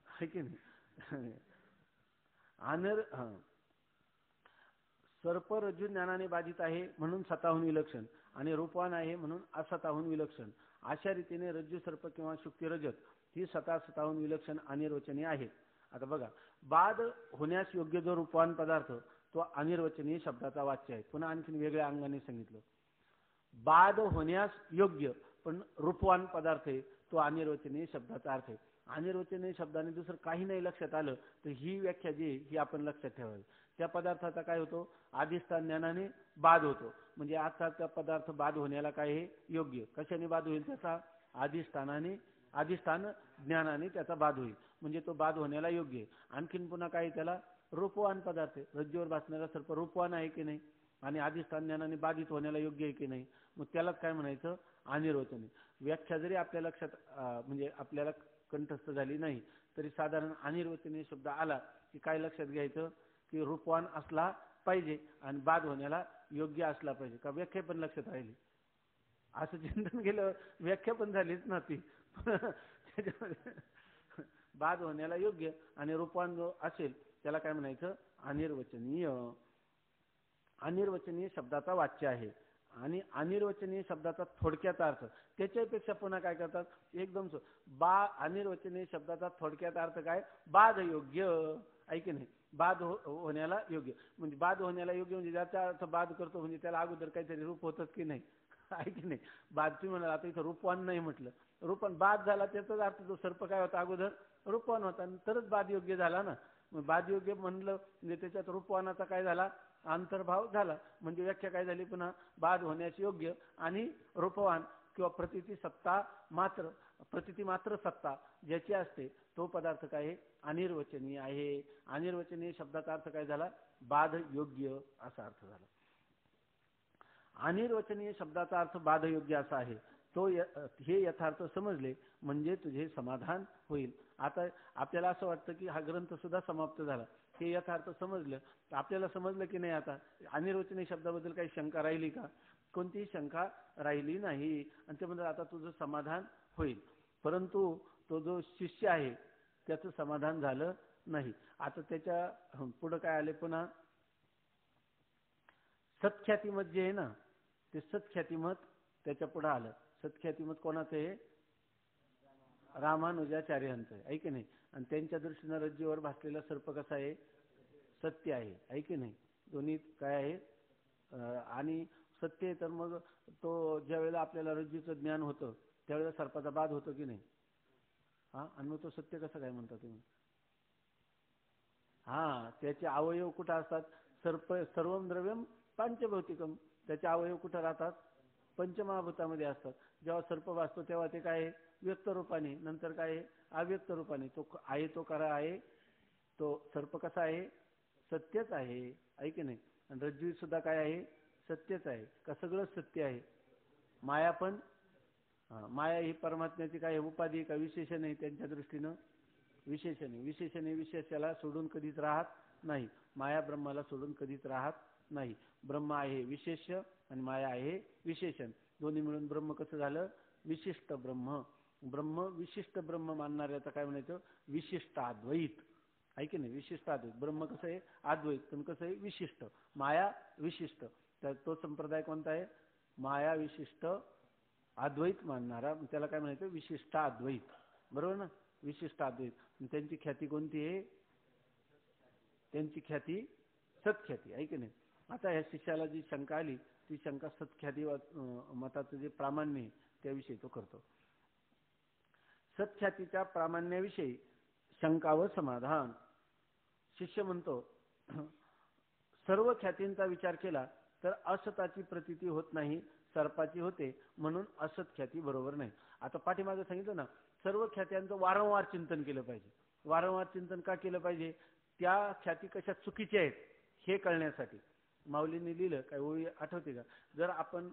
आहे की नाही. सर्प रज्जू ज्ञानाने बाधित आहे म्हणून सताहून विलक्षण, आणि रूपवान आहे म्हणून असताहून विलक्षण, अशा रीतीने रज्जू सर्प किंवा शुक्ती रजत ही स्वतःहून विलक्षण अनिर्वचनीय आहेत. आता बघा, बाध होण्यास योग्य जो रूपवान पदार्थ तो अनिर्वचनीय शब्दाचा वाच्य आहे. पुन्हा आणखीन वेगळ्या अंगाने सांगितलं, बाध होण्यास योग्य पण रूपवान पदार्थ आहे तो अनिर्वचनीय शब्दाचा अर्थ आहे. अनिर्वचनीय शब्दाने दुसरं काही नाही लक्षात आलं तर ही व्याख्या जी ही आपण लक्षात ठेवावी. त्या पदार्थाचा काय होतो, अधिष्ठान ज्ञानाने बाध होतो, म्हणजे आजचा पदार्थ बाध होण्याला काय आहे योग्य. कशाने बाध होईल, त्याचा अधिष्ठान ज्ञानाने त्याचा बाध होईल, म्हणजे तो बाध होण्याला योग्य आहे. आणखीन पुन्हा काय, त्याला रूपवान पदार्थ आहे, रज्जूवर भासणारा सर्प रूपवान आहे की नाही, आणि अधिष्ठान ज्ञानाने बाधित होण्याला योग्य आहे की नाही, मग त्यालाच काय म्हणायचं, अनिर्वचनीय. व्याख्या जरी आपल्या लक्षात म्हणजे आपल्याला कंठस्थ झाली नाही तरी साधारण अनिर्वचनीय शब्द आला की काय लक्षात घ्यायचं, की रूपवान असला पाहिजे आणि बाध होण्याला योग्य असला पाहिजे. का व्याख्या पण लक्षात राहिली, असं चिंतन केलं व्याख्या पण झालीच ना ती. त्याच्यामध्ये बाध होण्याला योग्य आणि रूपवान जो असेल त्याला काय म्हणायचं, अनिर्वचनीय. अनिर्वचनीय शब्दाचा वाच्य आहे, आणि अनिर्वचनीय शब्दाचा थोडक्यात अर्थ त्याच्यापेक्षा पुन्हा काय करतात, एकदम अनिर्वचनीय शब्दाचा थोडक्यात अर्थ काय, बाध योग्य आहे की नाही, बाध होण्याला योग्य. म्हणजे बाध होण्याला योग्य म्हणजे ज्याचा अर्थ बाध करतो म्हणजे त्याला अगोदर काहीतरी रूप होतच की नाही, आहे की नाही. बाध तुम्ही म्हणाल, आता इथं रूपवान नाही म्हटलं, रूपवान बाध झाला त्याचाच अर्थ तो सर्प काय होता, अगोदर रूपवान होता, तरच बाध योग्य झाला ना. मग बाध योग्य म्हणलं म्हणजे त्याच्यात रूपवानाचा काय झाला, अंतर्भाव झाला. म्हणजे व्याख्या काय झाली पुन्हा, बाध होण्याचे योग्य आणि रूपवान किंवा प्रतिती मात्र सत्ता ज्याची असते तो पदार्थ काय आहे, अनिर्वचनीय आहे. अनिर्वचनीय शब्दाचा अर्थ काय झाला, बाध योग्य असा अर्थ झाला. अनिर्वचनीय शब्दाचा अर्थ बाध योग्य असा आहे. तो हे यथार्थ समजले म्हणजे तुझे समाधान होईल. आता आपल्याला असं वाटतं की हा ग्रंथ सुद्धा समाप्त झाला, हे यथार्थ समजलं तर आपल्याला समजलं की नाही, आता अनिर्वचनीय शब्दाबद्दल काही शंका राहिली का, कोणतीही शंका राहिली नाही, आणि ते म्हणजे आता तुझं समाधान होईल. परंतु तो जो शिष्य आहे त्याचं समाधान झालं नाही. आता त्याच्या पुढं काय आले, पुन्हा सत्ख्यातिमत जे आहे ना, ते सत्ख्यातिमत त्याच्या पुढे आलं. सत्ख्यातिमत कोणाचं आहे, रामानुजाचार्यांचं आहे की नाही. आणि त्यांच्या दृष्टीनं रज्जूवर भासलेला सर्प कसा आहे, सत्य आहे की नाही. दोन्ही काय आहे, आणि सत्य आहे तर मग तो ज्या वेळेला आपल्याला रज्जूचं ज्ञान होतं त्यावेळेला सर्पाचा बाध होतो की नाही. आणि मग तो सत्य कसं काय म्हणता तुम्ही. त्याचे अवयव कुठं असतात, सर्वम द्रव्यम पंचभौतिकम, त्याचे अवयव कुठं राहतात, पंचमहाभूतामध्ये असतात. जेव्हा सर्प भासतो तेव्हा ते काय आहे, व्यक्त रूपाने, नंतर काय आहे, अव्यक्त रूपाने. तो आहे तो खरा आहे, तो सर्प कसा आहे, सत्यच आहे की नाही. आणि रज्जू सुद्धा काय आहे, सत्यच आहे. का सगळं सत्य आहे. माया पण, माया ही परमात्म्याची काय उपाधी का विशेषण आहे, त्यांच्या दृष्टीनं विशेषण आहे. विशेषण विशेषाला सोडून कधीच राहत नाही. माया ब्रह्माला सोडून कधीच राहत नाही. ब्रह्म आहे विशेष आणि माया आहे विशेषण, दोन्ही मिळून ब्रह्म कसं झालं, विशिष्ट ब्रह्म. ब्रह्म विशिष्ट ब्रह्म मानणाऱ्याचं काय म्हणायचं, विशिष्टाद्वैत. आहे की नाही, विशिष्टाद्वैत. ब्रह्म कसं आहे अद्वैत, पण कसं आहे विशिष्ट. माया विशिष्ट, तर तो संप्रदाय कोणता आहे, माया विशिष्ट अद्वैत मानणारा, त्याला काय म्हणायचं, विशिष्टाद्वैत. बरोबर ना, विशिष्टाद्वैत. त्यांची ख्याती कोणती आहे, त्यांची ख्याती सत्ख्याती. आहे की नाही. आता ह्या शिष्याला जी शंका आली, ती शंका सत्ख्याती मताचं जे प्रामाण्य आहे त्याविषयी तो करतो. सत्ख्यातीच्या प्रामाण्याविषयी शंका व समाधान. शिष्य म्हणतो, सर्व ख्यातींचा विचार केला तर असताची प्रतीती होत नाही, सर्पाची होते, म्हणून असत ख्याती बरोबर नाही. आता पाठीमागे सांगितलं ना, सर्व ख्यात्यांचं वारंवार चिंतन केलं पाहिजे. वारंवार चिंतन का केलं पाहिजे, त्या ख्याती कशा चुकीच्या आहेत हे कळण्यासाठी. माऊलींनी लिहिलं, काय ओळी आठवते का, जर आपण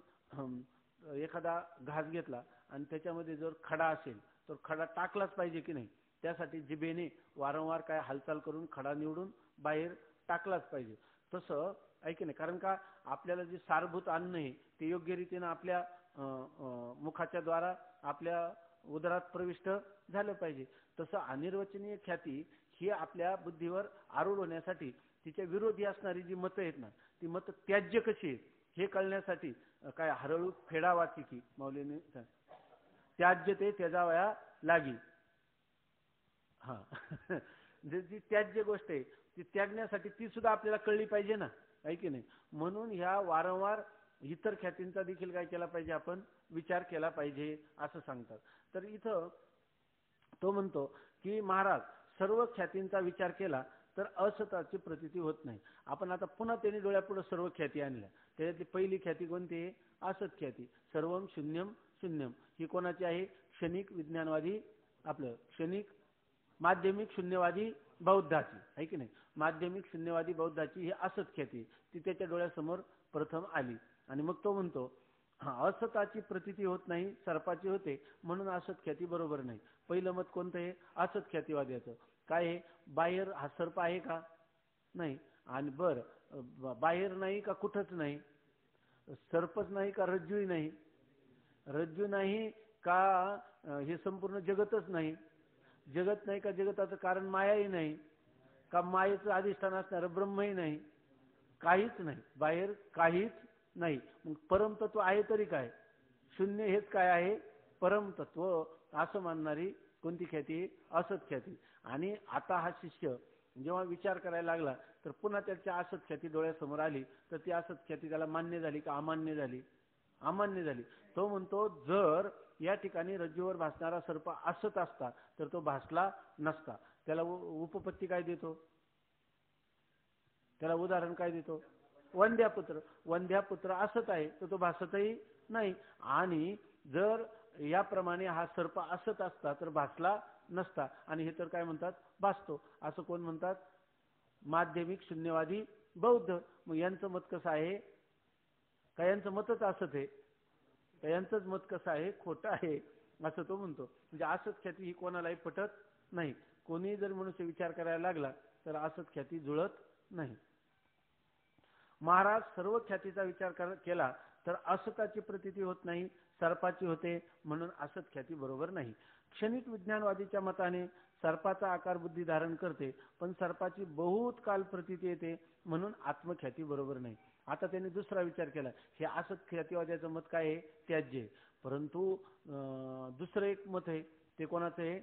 एखादा घास घेतला आणि त्याच्यामध्ये जर खडा असेल तर खडा टाकलाच पाहिजे की नाही, त्यासाठी जिभेने वारंवार काय हालचाल करून खडा निवडून बाहेर टाकलाच पाहिजे. तसं ऐक नाही, कारण का आपल्याला जे सारभूत अन्न आहे ते योग्य रीतीने आपल्या मुखाच्या द्वारा आपल्या उदरात प्रविष्ट झालं पाहिजे. तसं अनिर्वचनीय ख्याती ही आपल्या बुद्धीवर आरूढ होण्यासाठी तिच्या विरोधी असणारी जी मतं आहेत ना, ती मतं त्याज्य कशी आहेत हे कळण्यासाठी काय हरळू फेडा वाची की माऊलीने त्याज्य ते त्याजावया लागी. हा जी त्याज्य गोष्ट आहे ती त्यागण्यासाठी ती सुद्धा आपल्याला कळली पाहिजे ना, आहे की नाही. म्हणून ह्या वारंवार इतर ख्यातींचा देखील काय केला पाहिजे, आपण विचार केला पाहिजे असं सांगतात. तर इथं तो म्हणतो की महाराज, सर्व ख्यातींचा विचार केला तर असताची प्रतीती होत नाही. आपण आता पुन्हा त्यांनी डोळ्यापुढे सर्व ख्याती आणल्या. त्याच्यातली पहिली ख्याती कोणती आहे, असत ख्याती. सर्वम शून्यम शून्यम ही कोणाची आहे, क्षणिक विज्ञानवादी, आपलं क्षणिक माध्यमिक शून्यवादी बौद्धाची. आहे की नाही. माध्यमिक शून्यवादी बौद्धाची ही असत ख्याती, ती त्याच्या डोळ्यासमोर प्रथम आली. आणि मग तो म्हणतो, असताची प्रतीती होत नाही, सर्पाची होते, म्हणून असत ख्याती बरोबर नाही. पहिलं मत कोणतं आहे, असत ख्यातीवाद्याचं. काय आहे, बाहेर हा सर्प आहे का, नाही. आणि बर बाहेर नाही का, कुठंच नाही, सर्पच नाही का, रज्जूही नाही, रज्जू नाही का, हे संपूर्ण जगतच नाही, जगत नाही का, जगताचं कारण मायाही नाही का, मायेचं अधिष्ठान असणारं ब्रह्मही नाही, काहीच नाही, बाहेर काहीच नाही. मग परमतत्व आहे तरी काय, शून्य हेच काय आहे, परमतत्व. असं मानणारी कोणती ख्याती, असत ख्याती. आणि आता हा शिष्य जेव्हा विचार करायला लागला तर पुन्हा त्याच्या असत ख्याती डोळ्यासमोर आली. तर ती असत ख्याती त्याला मान्य झाली का अमान्य झाली, अमान्य झाली. तो म्हणतो, जर या ठिकाणी रज्जूवर भासणारा सर्प असत असता तर तो भासला नसता. त्याला उपपत्ती काय देतो, त्याला उदाहरण काय देतो, वंध्यापुत्र. वंध्यापुत्र असत आहे तर तो भासतही नाही. आणि जर याप्रमाणे हा सर्प असत असता तर भासला नसता. आणि हे तर काय म्हणतात, भासतो. असं कोण म्हणतात, माध्यमिक शून्यवादी बौद्ध. मग यांचं मत कसं आहे, का यांचं मतच असत आहे, का यांचंच मत कसं आहे, खोटं आहे, असं तो म्हणतो. म्हणजे असत ख्याती ही कोणालाही पटत नाही. कोणी जर मनुष्य विचार करायला लागला तर असत ख्याती जुळत नाही. महाराज, सर्व ख्यातीचा विचार केला तर असताची प्रतीती होत नाही, सर्पाची होते, म्हणून असत ख्याती बरोबर नाही. क्षणिक विज्ञानवादीच्या मताने सर्पाचा आकार बुद्धी धारण करते, पण सर्पाची बहुत काल प्रतीती येते, म्हणून आत्मख्याती बरोबर नाही. आता त्यांनी दुसरा विचार केला. हे असत ख्यातीवाद्याचं मत काय आहे, त्याज्य. परंतु दुसरं एक मत आहे, ते कोणाचं आहे,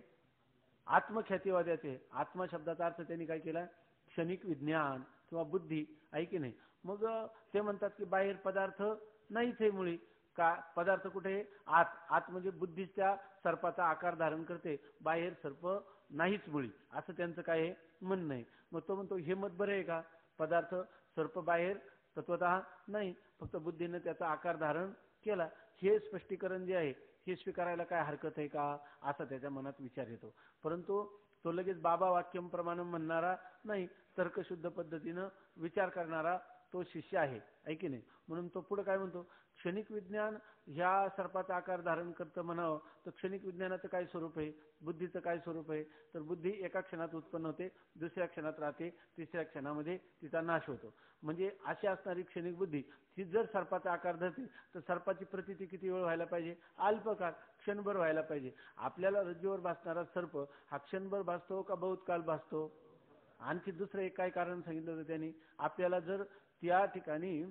आत्मख्यातीवाद्याचे. आत्मा शब्दाचा अर्थ त्यांनी काय केला, क्षणिक विज्ञान किंवा बुद्धी. आहे की नाही. मग ते म्हणतात की बाहेर पदार्थ नाहीच आहे मुळी. का पदार्थ कुठे, आत. आत म्हणजे बुद्धीच्या सर्पाचा आकार धारण करते, बाहेर सर्प नाहीच मुळी, असं त्यांचं काय आहे, म्हणणं आहे. मग तो म्हणतो, हे मत बरं आहे का, पदार्थ सर्प बाहेर तत्वतः नाही, फक्त बुद्धीने त्याचा आकार धारण केला. हे स्पष्टीकरण जे आहे हे स्वीकारायला काय हरकत आहे का, असा त्याच्या मनात विचार येतो. परंतु तो लगेच बाबा वाक्यम प्रमाण म्हणणारा नाही, तर्कशुद्ध पद्धतीनं विचार करणारा तो शिष्य आहे की नाही. म्हणून तो पुढे काय म्हणतो, क्षणिक विज्ञान ह्या सर्पाचा आकार धारण करतं म्हणावं, तर क्षणिक विज्ञानाचं काय स्वरूप आहे, बुद्धीचं काय स्वरूप आहे, तर बुद्धी एका क्षणात उत्पन्न होते, दुसऱ्या क्षणात राहते, तिसऱ्या क्षणामध्ये तिचा नाश होतो. म्हणजे अशी असणारी क्षणिक बुद्धी ही जर सर्पाचा आकार धरते, तर सर्पाची प्रतीती किती वेळ व्हायला पाहिजे, अल्पकाळ, क्षणभर व्हायला पाहिजे. आपल्याला रज्जूवर भासणारा सर्प हा क्षणभर भासतो का बहुत काळ भासतो. आणखी दुसरं एक काय कारण सांगितलं होतं त्यांनी, आपल्याला जर त्या ठिकाणी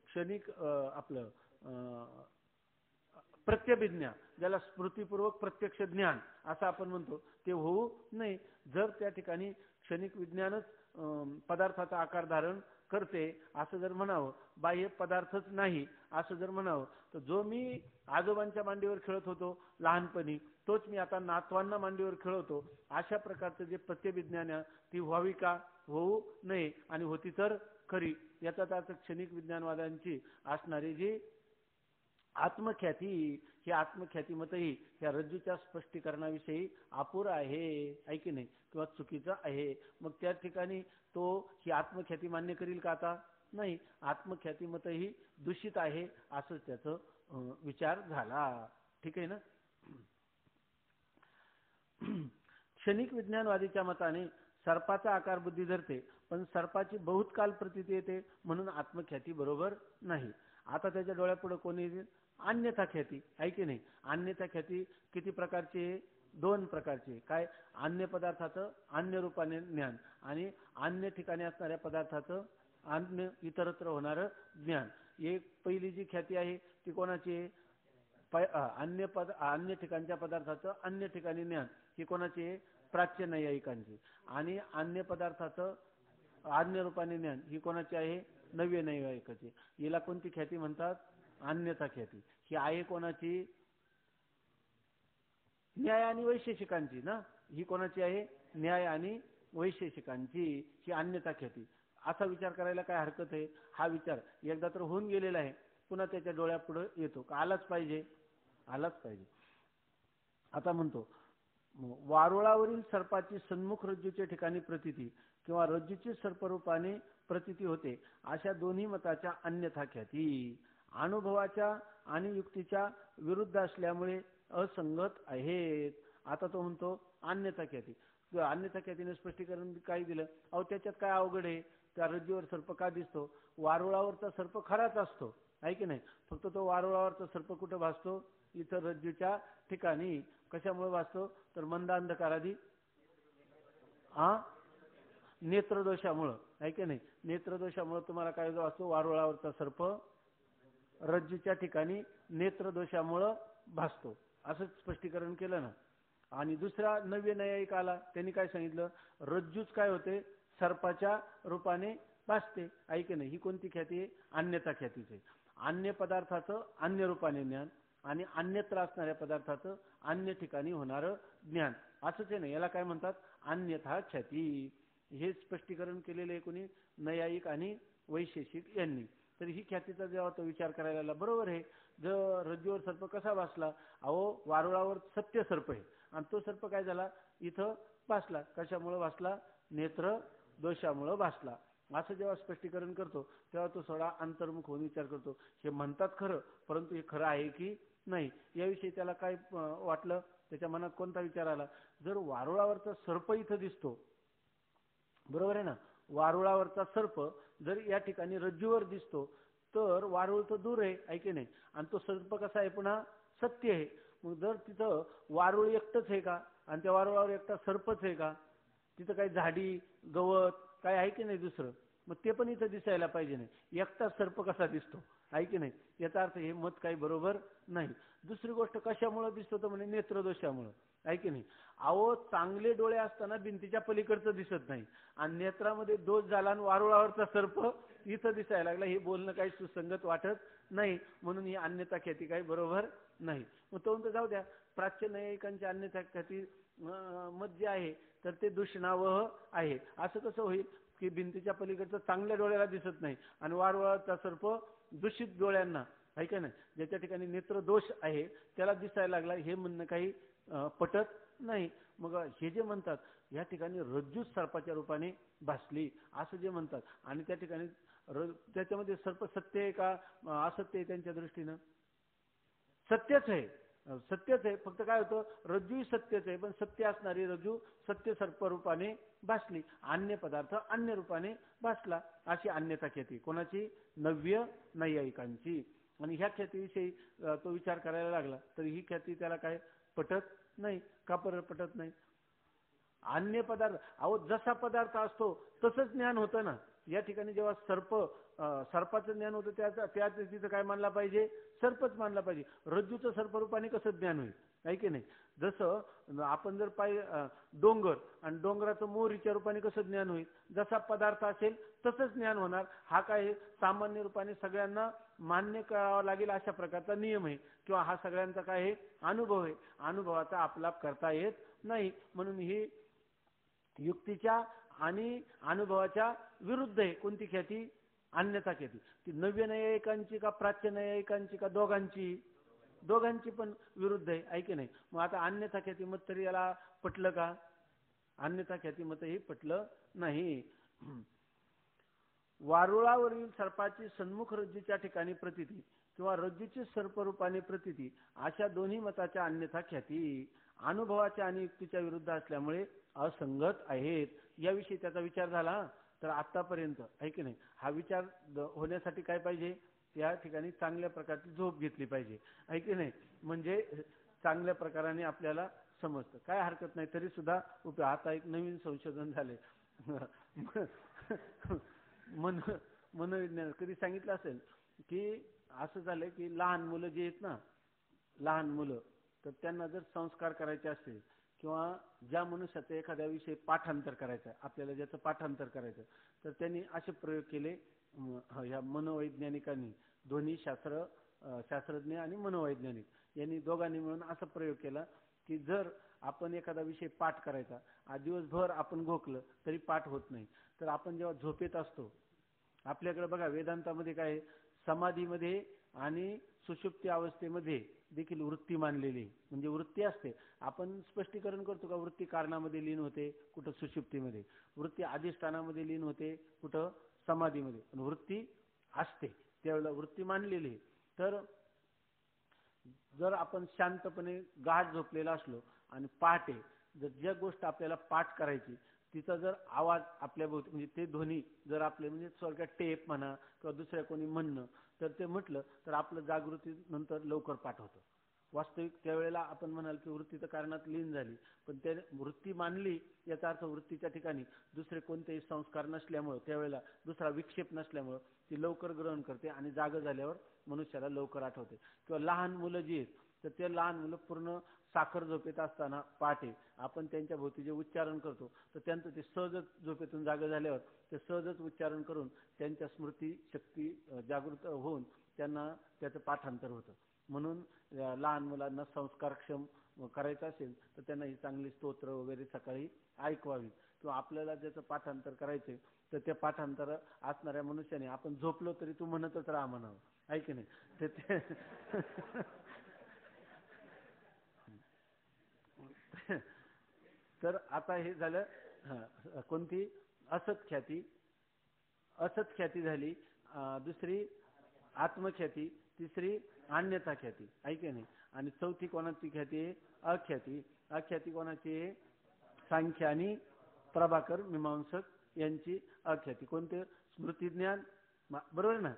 क्षणिक आपलं प्रत्यभिज्ञा, ज्याला स्मृतीपूर्वक प्रत्यक्ष ज्ञान असं आपण म्हणतो, ते होऊ नये. जर त्या ठिकाणी क्षणिक विज्ञानच पदार्थाचा आकार धारण करते असं जर म्हणावं, बाह्य पदार्थच नाही असं जर म्हणावं, तर जो मी आजोबांच्या मांडीवर खेळत होतो लहानपणी, तोच मी आता नातवांना मांडीवर खेळवतो, अशा प्रकारचं जे प्रत्यभिज्ञान ती व्हावी का, होऊ नये. आणि होती तर खरी. याचा अर्थ क्षणिक विज्ञानवाद्यांची असणारी जी आत्मख्याती, ही आत्मख्याती मतही या रज्जूच्या स्पष्टीकरणाविषयी अपुरा आहे की नाही, किंवा चुकीचं आहे. मग त्या ठिकाणी तो ही आत्मख्याती मान्य करील का, आता नाही. आत्मख्याती मतही दूषित आहे असंच त्याचं विचार झाला. ठीक आहे ना. क्षणिक विज्ञानवादीच्या मताने सर्पाचा आकार बुद्धी धरते, पण सर्पाची बहुत काल प्रतीती येते, म्हणून आत्मख्याती बरोबर नाही. आता त्याच्या डोळ्यापुढे कोणी अन्यथा ख्याती आहे की नाही. अन्यथा ख्याती किती प्रकारची, दोन प्रकारची. काय, अन्य पदार्थाचं अन्य रूपाने ज्ञान आणि अन्य ठिकाणी असणाऱ्या पदार्थाचं अन्य इतरत्र होणारं ज्ञान. एक पहिली जी ख्याती आहे ती कोणाची, अन्य ठिकाणच्या पदार्थाचं अन्य ठिकाणी ज्ञान, ही कोणाची, प्राच्य नैयायिकांची. आणि अन्य पदार्थाचं अन्य रूपाने ज्ञान, ही कोणाची आहे, नव्य नैयायिकाची. हिला कोणती ख्याती म्हणतात, अन्यथा ख्याती. ही आहे कोणाची, न्याय आणि वैशेषिकांची ना. ही कोणाची आहे, न्याय आणि वैशेषिकांची, ही अन्यथा ख्याती. असा विचार करायला काय हरकत आहे. हा विचार एकदा तर होऊन गेलेला आहे, पुन्हा त्याच्या डोळ्यापुढे येतो का, आलाच पाहिजे, आलाच पाहिजे. आता म्हणतो, वारुळावरील सर्पाची सन्मुख रज्जूच्या ठिकाणी प्रतीती किंवा रज्जूची सर्परूपाने प्रतीती होते, अशा दोन्ही मताच्या अन्यथा ख्याती अनुभवाच्या आणि युक्तीच्या विरुद्ध असल्यामुळे असंगत आहेत. आता तो म्हणतो अन्यथा ख्याती. अन्यथा ख्यातीने स्पष्टीकरण काय दिलं, अहो त्याच्यात काय अवघड आहे, त्या रज्जूवर सर्प का दिसतो, वारुळावरचा सर्प खराच असतो आहे की नाही. फक्त तो वारुळावरचा सर्प कुठं भासतो, इथं रज्जूच्या ठिकाणी. कशामुळे भासतो, तर मंद अंधकारादी नेत्रदोषामुळं आहे की नाही. नेत्रदोषामुळे तुम्हाला काय वाचतो, वारुळावरचा सर्प रज्जूच्या ठिकाणी नेत्रदोषामुळं भासतो, असं स्पष्टीकरण केलं ना. आणि दुसरा नव्य न्यायिक आला, त्यांनी काय सांगितलं, रज्जूच काय होते, सर्पाच्या रूपाने भासते आहे की नाही. ही कोणती ख्याती आहे, अन्यथा ख्यातीचे. अन्य पदार्थाचं अन्य रूपाने ज्ञान आणि अन्यत्र असणाऱ्या पदार्थाचं अन्य ठिकाणी होणारं ज्ञान, असंच आहे ना. याला काय म्हणतात, अन्यथा ख्याती. हे स्पष्टीकरण केलेले कोणी, नैयायिक आणि वैशेषिक यांनी. तर ही ख्यातीचा जेव्हा तो विचार करायला लागला, बरोबर आहे. जर रज्जूवर सर्प कसा भासला, अहो वारुळावर सत्य सर्प आहे आणि तो सर्प काय झाला, इथं भासला. कशामुळे भासला, नेत्र दोषामुळे भासला. असं जेव्हा स्पष्टीकरण करतो तेव्हा तो थोडा अंतर्मुख होऊन विचार करतो, हे म्हणतात खरं, परंतु हे खरं आहे की नाही, याविषयी त्याला काय वाटलं, त्याच्या मनात कोणता विचार आला. जर वारुळावरचा सर्प इथं दिसतो, बरोबर आहे ना, वारुळावरचा सर्प जर या ठिकाणी रज्जूवर दिसतो, तर वारुळ तर दूर आहे की नाही, आणि तो सर्प कसा आहे, पुन्हा सत्य आहे. मग जर तिथं वारुळ एकटंच आहे का, आणि त्या वारुळावर एकटा सर्पच आहे का, तिथं काही झाडी गवत काय आहे की नाही दुसरं, मग ते पण इथं दिसायला पाहिजे नाही. एकटा सर्प कसा दिसतो आहे की नाही, याचा अर्थ हे मत काही बरोबर नाही. दुसरी गोष्ट कशामुळे दिसतो तर म्हणे नेत्रदोषामुळे आहे की नाही. अहो चांगले डोळे असताना भिंतीच्या पलीकडचं दिसत नाही, आणि नेत्रामध्ये दोष झाला आणि वारुळावरचा सर्प इथं दिसायला लागला, हे बोलणं काही सुसंगत वाटत नाही. म्हणून ही अन्यथा ख्याती काही बरोबर नाही. मग तो म्हणतो जाऊ द्या, प्राच्य न्यायिकांची अन्यथा ख्याती मत जे आहे तर ते दूषणावह आहे. असं कसं होईल की भिंतीच्या पलीकडचं चांगल्या डोळ्याला दिसत नाही आणि वारुळावरचा सर्प दूषित डोळ्यांना आहे का नाही, ज्याच्या ठिकाणी नेत्र दोष आहे त्याला दिसायला लागला, हे म्हणणं काही पटत नाही. मग हे जे म्हणतात या ठिकाणी रज्जूच सर्पाच्या रूपाने भासली असं जे म्हणतात, आणि त्या ठिकाणी त्याच्यामध्ये सर्प सत्य आहे का असत्य आहे त्यांच्या दृष्टीनं? सत्यच आहे, सत्यच आहे. फक्त काय होतं, रज्जू सत्यच आहे, पण सत्य असणारी रज्जू सत्य सर्प रूपाने भासली, अन्य पदार्थ अन्य रूपाने भासला, अशी अन्यथा ख्याती कोणाची? नव्य नैयायिकांची. आणि ह्या ख्यातीविषयी तो विचार करायला लागला तर ही ख्याती त्याला काय पटत नाही. का पटत नाही? अन्य पदार्थ, अहो जसा पदार्थ असतो तसंच ज्ञान होतं ना. या ठिकाणी जेव्हा सर्पाचं ज्ञान होतं त्या तिथं काय मानला पाहिजे? सर्पच मानला पाहिजे. रज्जूचं सर्परूपाने कसं ज्ञान होईल? आहे की नाही? जसं आपण जर डोंगर आणि डोंगराचं मोरीच्या रूपाने कसं ज्ञान होईल? जसा पदार्थ असेल तसंच ज्ञान होणार. हा काय सामान्य रूपाने सगळ्यांना मान्य करावा लागेल अशा प्रकारचा नियम आहे, किंवा हा सगळ्यांचा काय आहे? अनुभव आहे. अनुभवाचा आपलाप करता येत नाही. म्हणून ही युक्तीच्या आणि अनुभवाच्या विरुद्ध आहे. कोणती ख्याती? अन्यथा ख्याती. ती नव्य नैयायिकांची का प्राच्य नैयायिकांची का दोघांची? दोघांची पण विरुद्ध आहे. आहे की नाही? मग आता अन्यथा ख्याती मत तरी याला पटलं का? अन्यथा ख्याती मतही पटलं नाही. वारुळावरील सर्पाची सन्मुख रज्जूच्या ठिकाणी प्रतीती किंवा रज्जूची सर्परूपाने प्रतीती अशा दोन्ही मताच्या अन्यथा ख्याती अनुभवाच्या आणि युक्तीच्या विरुद्ध असल्यामुळे असंगत आहेत. याविषयी त्याचा विचार झाला तर आतापर्यंत, आहे की नाही, हा विचार होण्यासाठी काय पाहिजे? त्या ठिकाणी चांगल्या प्रकारची झोप घेतली पाहिजे. आहे की नाही? म्हणजे चांगल्या प्रकाराने आपल्याला समजतं. काय हरकत नाही. तरी सुद्धा आता एक नवीन संशोधन झाले. मनोविज्ञान कधी सांगितलं असेल की असं झालं की लहान मुलं जे आहेत ना, लहान मुलं, तर त्यांना जर संस्कार करायचे असतील किंवा ज्या मनुष्याचं एखाद्या विषयी पाठांतर करायचं, आपल्याला ज्याचं पाठांतर करायचं, तर त्यांनी असे प्रयोग केले ह्या मनोवैज्ञानिकांनी, दोन्ही शास्त्रज्ञ आणि मनोवैज्ञानिक यांनी दोघांनी मिळून असा प्रयोग केला की जर आपण एखादा विषय पाठ करायचा, आज दिवसभर आपण घोकलं तरी पाठ होत नाही, तर आपण जेव्हा झोपेत असतो, आपल्याकडे बघा वेदांतामध्ये काय, समाधीमध्ये आणि सुषुप्ती अवस्थेमध्ये देखील वृत्ती मानलेली, म्हणजे वृत्ती असते. आपण स्पष्टीकरण करतो का वृत्ती कारणामध्ये लीन होते, कुठं सुषुप्तीमध्ये, वृत्ती अधिष्ठानामध्ये लीन होते, कुठं समाधीमध्ये, पण वृत्ती असते त्यावेळेला वृत्ती मानलेली. तर जर आपण शांतपणे गाढ झोपलेला असलो आणि पहाटे जर ज्या गोष्ट आपल्याला पाठ करायची तिचा जर आवाज आपल्या भोवती, म्हणजे ते ध्वनी जर आपले म्हणजे स्वर्गात टेप म्हणा किंवा दुसऱ्या कोणी म्हणणं, तर ते म्हटलं तर आपलं जागृती नंतर लवकर पाठ होतं. वास्तविक त्यावेळेला आपण म्हणाल की वृत्ती तर कारणात लीन झाली, पण त्या वृत्ती मानली याचा अर्थ वृत्तीच्या ठिकाणी दुसरे कोणतेही संस्कार नसल्यामुळं, त्यावेळेला दुसरा विक्षेप नसल्यामुळं ती लवकर ग्रहण करते आणि जाग झाल्यावर मनुष्याला लवकर आठवते. किंवा लहान मुलं जी आहेत तर ते लहान मुलं पूर्ण साखर झोपेत असताना पहाटे आपण त्यांच्या भोवती जे उच्चारण करतो तर त्यांचं ते सहजच झोपेतून जाग झाल्यावर ते सहजच उच्चारण करून त्यांच्या स्मृती शक्ती जागृत होऊन त्यांना त्याचं पाठांतर होतं. म्हणून लहान मुलांना संस्कारक्षम करायचं असेल तर त्यांना ही चांगली स्तोत्र वगैरे सकाळी ऐकवावी, किंवा आपल्याला ज्याचं पाठांतर करायचं तर त्या पाठांतर असणाऱ्या मनुष्याने आपण झोपलो तरी तू म्हणतच राहा म्हणावं, आहे की नाही. तर आता हे झालं कोणती? असत ख्याती. असत ख्याती झाली. दुसरी आत्मख्याती, तिसरी अन्यथा ख्याती, आहे की नाही. आणि चौथी कोणाची ख्याती आहे? अख्याती. अख्याती कोणाची आहे? सांख्य आणि प्रभाकर मीमांसक यांची अख्याती. कोणते? स्मृतिज्ञान, बरोबर ना.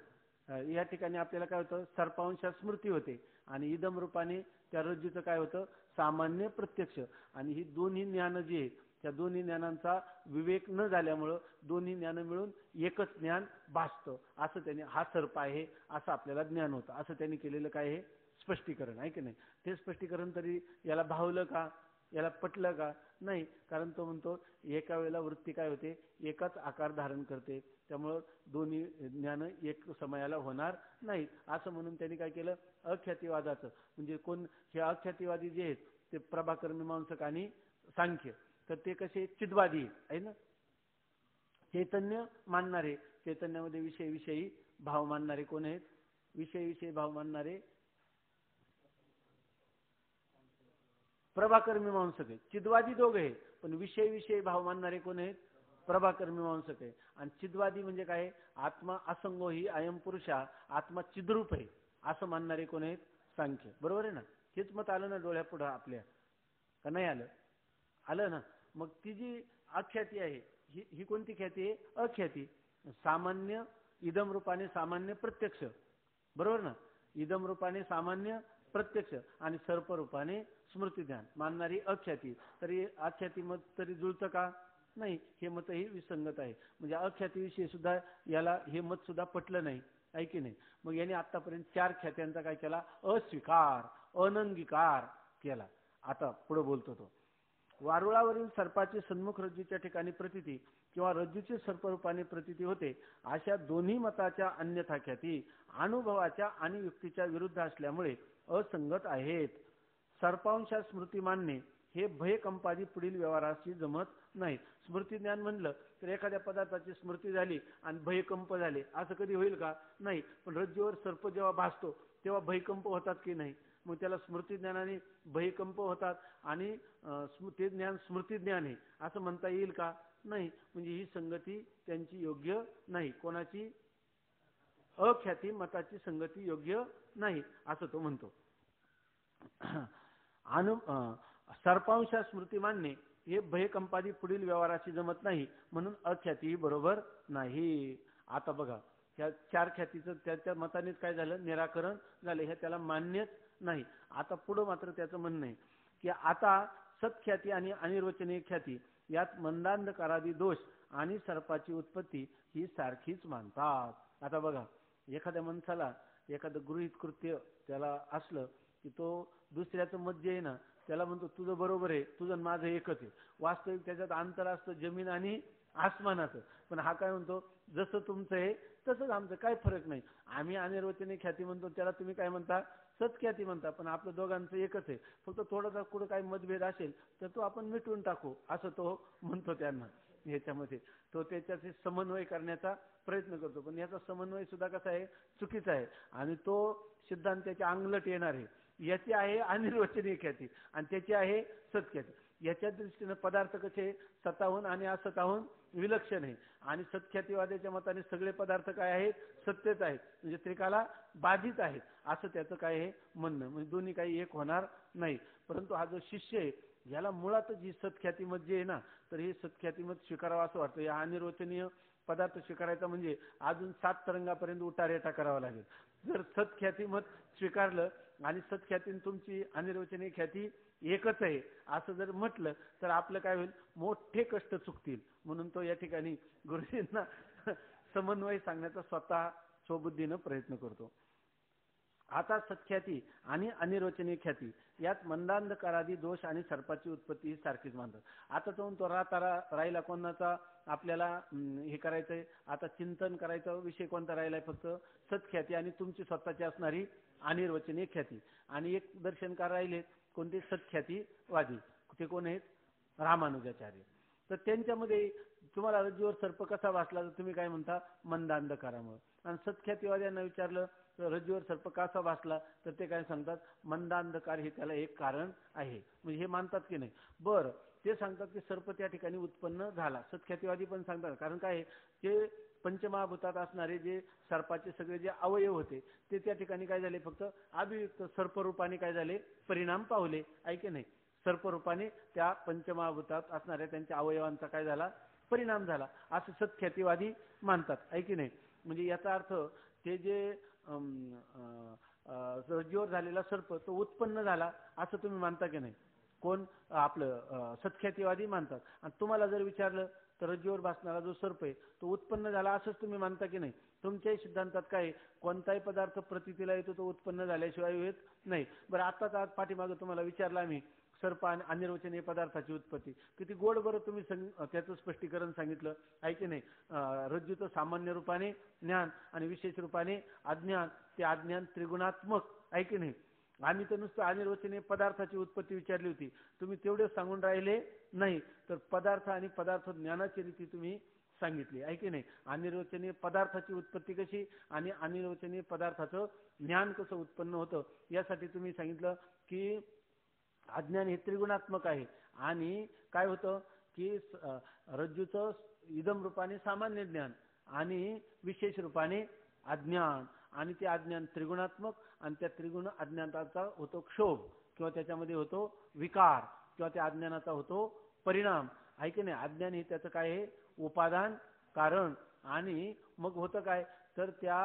या ठिकाणी आपल्याला काय होतं, सर्पांश स्मृती होते आणि इदम रूपाने त्या रज्जूचं काय होतं, सामान्य प्रत्यक्ष. आणि ही दोन्ही ज्ञान जी आहेत त्या दोन्ही ज्ञानांचा विवेक न झाल्यामुळं दोन्ही ज्ञान मिळून एकच ज्ञान भासतं. असं त्यांनी, हा सर्प आहे असं आपल्याला ज्ञान होतं, असं त्यांनी केलेलं काय आहे, स्पष्टीकरण, आहे की नाही. ते स्पष्टीकरण तरी याला भावलं का, याला पटलं का? नाही. कारण तो म्हणतो एका वेळेला वृत्ती काय होते, एकाच आकार धारण करते, त्यामुळं दोन्ही ज्ञान एक समयाला होणार नाही, असं म्हणून त्यांनी काय केलं, अख्यातीवादाचं, म्हणजे कोण हे अख्यातीवादी जे आहेत ते प्रभाकर मीमांसक आणि सांख्य, तर ते कसे चिद्वादी आहे ना, चैतन्य मानणारे, चैतन्यामध्ये विषयी भाव मानणारे कोण आहेत? विषयी भाव मानणारे प्रभाकर मीमांसक आहे. चिद्वादी दोघे आहे, पण विषय विषय भाव मानणारे कोण आहेत? प्रभाकर मीमांसक आहे. आणि चिद्वादी म्हणजे काय? आत्मा असंगो ही अयम पुरुषा, आत्मा चिद्रूप आहे असं मानणारे कोण आहेत? सांख्य. बरोबर आहे ना? हेच मत आलं ना डोळ्यापुढं आपल्या, का नाही आलं? आलं ना? मग ती जी अख्याती आहे ही कोणती ख्याती आहे? अख्याती. सामान्य इदम रूपाने सामान्य प्रत्यक्ष, बरोबर ना? इदम रूपाने सामान्य प्रत्यक्ष आणि सर्प रूपाने स्मृती ज्ञान मानणारी अख्याती. तरी अख्याती मत तरी जुळतं का? नाही. हे मतही विसंगत आहे. म्हणजे अख्यातीविषयी सुद्धा याला हे मत सुद्धा पटलं नाही, आहे की नाही? मग याने आतापर्यंत 4 ख्यात्यांचा काय केला? अस्वीकार, अनंगीकार केला. आता पुढे बोलतो तो. वारुळावरील सर्पाची सन्मुख रज्जूच्या ठिकाणी प्रतीती किंवा रज्जूची सर्परूपाने प्रतीती होते, अशा दोन्ही मताच्या अन्यथा ख्याती अनुभवाच्या आणि युक्तीच्या विरुद्ध असल्यामुळे असंगत आहेत. सर्पांशा स्मृती मानणे हे भयकंपादी पुढील व्यवहाराशी जमत नाही. स्मृती ज्ञान म्हणलं तर एखाद्या पदार्थाची स्मृती झाली आणि भयकंप झाले, असं कधी होईल का? नाही. पण रज्जूवर सर्प जेव्हा भासतो तेव्हा भयकंप होतात की नाही? मग त्याला स्मृती ज्ञानाने भयकंप होतात आणि ते ज्ञान स्मृती ज्ञान आहे असं म्हणता येईल का? नाही. म्हणजे ही संगती त्यांची योग्य नाही. कोणाची? अख्याती मताची संगती योग्य नाही असं तो म्हणतो. सर्पांशा स्मृती मानणे हे भयकंपादी पुढील व्यवहाराशी जमत नाही, म्हणून अख्याती बरोबर नाही. आता बघा, त्या 4 ख्यातीचं त्याच्या मतानेच काय झालं? निराकरण झालं. हे त्याला मान्यच नाही. आता पुढं मात्र त्याचं म्हणणं आहे की आता सत्ख्याती आणि अनिर्वचनीय ख्याती यात मंदांधकारादी दोष आणि सर्पाची उत्पत्ती ही सारखीच मानतात. आता बघा, एखाद्या माणसाला एखादं गृहीत कृत्य त्याला असलं की तो दुसऱ्याचं मत जे आहे ना त्याला म्हणतो तुझं बरोबर आहे, तुझं माझं एकच आहे. वास्तविक त्याच्यात अंतर असतं जमीन आणि आसमानाचं. पण हा काय म्हणतो? जसं तुमचं आहे तसंच आमचं, काय फरक नाही. आम्ही अनिर्वचनीय ख्याती म्हणतो, त्याला तुम्ही काय म्हणता? सत्ख्याती म्हणता. पण आपलं दोघांचं एकच आहे. फक्त थोडासा कुठं काही मतभेद असेल तर तो आपण मिटवून टाकू असं तो म्हणतो त्यांना. ह्याच्यामध्ये तो त्याच्याशी समन्वय करण्याचा प्रयत्न करतो, पण याचा समन्वय सुद्धा कसा आहे? चुकीचा आहे. आणि तो सिद्धांत त्याच्या अंगलट येणार आहे. याची आहे अनिर्वचनीय ख्याती आणि त्याची आहे सत्ख्याती. याच्या दृष्टीने पदार्थ कसे सताहून आणि असताहून विलक्षण आहे. आणि सत्ख्यातीवाद्याच्या मताने सगळे पदार्थ काय आहेत? सत्यच आहेत, म्हणजे त्रिकाला बाधित आहेत असं त्याचं काय आहे म्हणणं. म्हणजे दोन्ही काही एक होणार नाही. परंतु हा जो शिष्य आहे याला मुळातच ही सत्ख्याती मत जे आहे ना, तर हे सत्ख्याती मत स्वीकारावं असं वाटतं. या अनिर्वचनीय पदार्थ स्वीकारायचा म्हणजे अजून 7 तरंगापर्यंत उठारेटा करावा लागेल. जर सत्ख्याती मत स्वीकारलं आणि सत्ख्यातीन तुमची अनिर्वचनीय ख्याती एकच आहे असं जर म्हटलं तर आपलं काय होईल? मोठे कष्ट चुकतील. म्हणून तो या ठिकाणी गुरुजींना समन्वय सांगण्याचा स्वतः स्वबुद्धीनं प्रयत्न करतो. आता सत्ख्याती आणि अनिर्वचनीय ख्याती यात मंदांधकारादी दोष आणि सर्पाची उत्पत्ती ही सारखीच मानतात. आता तो राहिला कोणाचा आपल्याला हे करायचंय? आता चिंतन करायचा विषय कोणता राहिलाय? फक्त सत्ख्याती आणि तुमची स्वतःची असणारी अनिर्वचनीय ख्याती. आणि एक दर्शनकार राहिले कोणते? सत्ख्यातीवादी. ते कोण आहेत? रामानुजाचार्य. तर त्यांच्यामध्ये तुम्हाला रज्जूवर सर्प कसा भासला तर तुम्ही काय म्हणता? मंदांधकारामुळे. आणि सत्ख्यातीवाद्यांना विचारलं तर रज्जूवर सर्प कसा भासला तर ते काय सांगतात? मंदांधकार हे त्याला एक कारण आहे. म्हणजे हे मानतात की नाही? बरं, ते सांगतात की सर्प त्या ठिकाणी उत्पन्न झाला. सत्ख्यातीवादी पण सांगतात. कारण काय आहे? ते पंचमहाभूतात असणारे जे सर्पाचे सगळे जे अवयव होते ते त्या ठिकाणी काय झाले? फक्त अभियुक्त सर्परूपाने काय झाले? परिणाम पावले, आहे की नाही? सर्परूपाने त्या पंचमहाभूतात असणाऱ्या त्यांच्या अवयवांचा काय झाला? परिणाम झाला असं सत्ख्यातीवादी मानतात, आहे की नाही? म्हणजे याचा अर्थ ते जे रज्जूवर झालेला सर्प तो उत्पन्न झाला असं तुम्ही मानता की नाही? कोण? आपलं सत्ख्यातीवादी मानतात. आणि तुम्हाला जर विचारलं तर रज्जूवर भासणारा जो सर्प आहे तो उत्पन्न झाला असंच तुम्ही मानता की नाही? तुमच्याही सिद्धांतात काय? कोणताही पदार्थ प्रतीतीला येतो तो उत्पन्न झाल्याशिवाय येत नाही. बरं, आताच आज पाठीमागं तुम्हाला विचारलं आम्ही सर्प आणि अनिर्वचनीय पदार्थाची उत्पत्ती. किती गोड बरं तुम्ही त्याचं स्पष्टीकरण सांगितलं, आहे की नाही? रज्जूचं सामान्य रूपाने ज्ञान आणि विशेष रूपाने अज्ञान. ते अज्ञान त्रिगुणात्मक, आहे की नाही? आम्ही तर नुसतं अनिर्वचनीय पदार्थाची उत्पत्ती विचारली होती, तुम्ही तेवढे सांगून राहिले नाही. तर पदार्थ आणि पदार्थ ज्ञानाची रीती तुम्ही सांगितली, आहे की नाही? अनिर्वचनीय पदार्थाची उत्पत्ती कशी आणि अनिर्वचनीय पदार्थाचं ज्ञान कसं उत्पन्न होतं यासाठी तुम्ही सांगितलं की अज्ञान हे त्रिगुणात्मक आहे. आणि काय होतं की रज्जूचं इदम रूपाने सामान्य ज्ञान आणि विशेष रूपाने अज्ञान, आणि ते अज्ञान त्रिगुणात्मक, आणि त्या त्रिगुण अज्ञानाचा होतो क्षोभ किंवा त्याच्यामध्ये होतो विकार किंवा त्या अज्ञानाचा होतो परिणाम, आहे की नाही. अज्ञान हे त्याचं काय आहे, उपादान कारण. आणि मग होतं काय, तर त्या